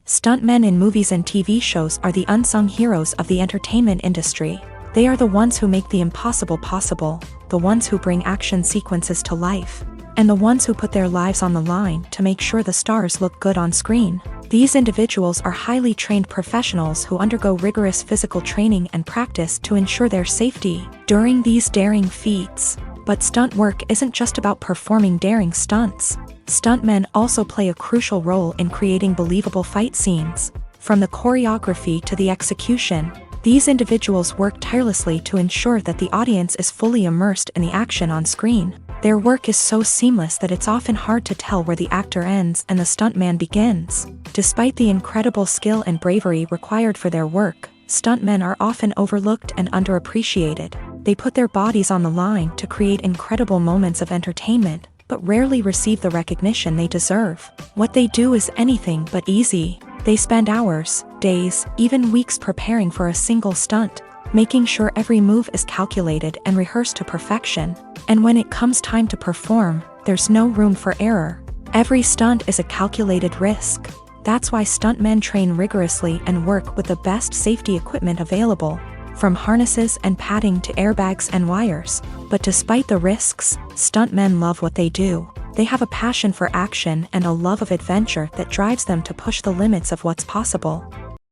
Stuntmen in movies and TV shows are the unsung heroes of the entertainment industry. They are the ones who make the impossible possible, the ones who bring action sequences to life, and the ones who put their lives on the line to make sure the stars look good on screen. These individuals are highly trained professionals who undergo rigorous physical training and practice to ensure their safety during these daring feats. But stunt work isn't just about performing daring stunts. Stuntmen also play a crucial role in creating believable fight scenes. From the choreography to the execution, these individuals work tirelessly to ensure that the audience is fully immersed in the action on screen. Their work is so seamless that it's often hard to tell where the actor ends and the stuntman begins. Despite the incredible skill and bravery required for their work, stuntmen are often overlooked and underappreciated. They put their bodies on the line to create incredible moments of entertainment, but rarely receive the recognition they deserve. What they do is anything but easy. They spend hours, days, even weeks preparing for a single stunt, making sure every move is calculated and rehearsed to perfection. And when it comes time to perform, there's no room for error. Every stunt is a calculated risk. That's why stuntmen train rigorously and work with the best safety equipment available, from harnesses and padding to airbags and wires. But despite the risks, stuntmen love what they do. They have a passion for action and a love of adventure that drives them to push the limits of what's possible.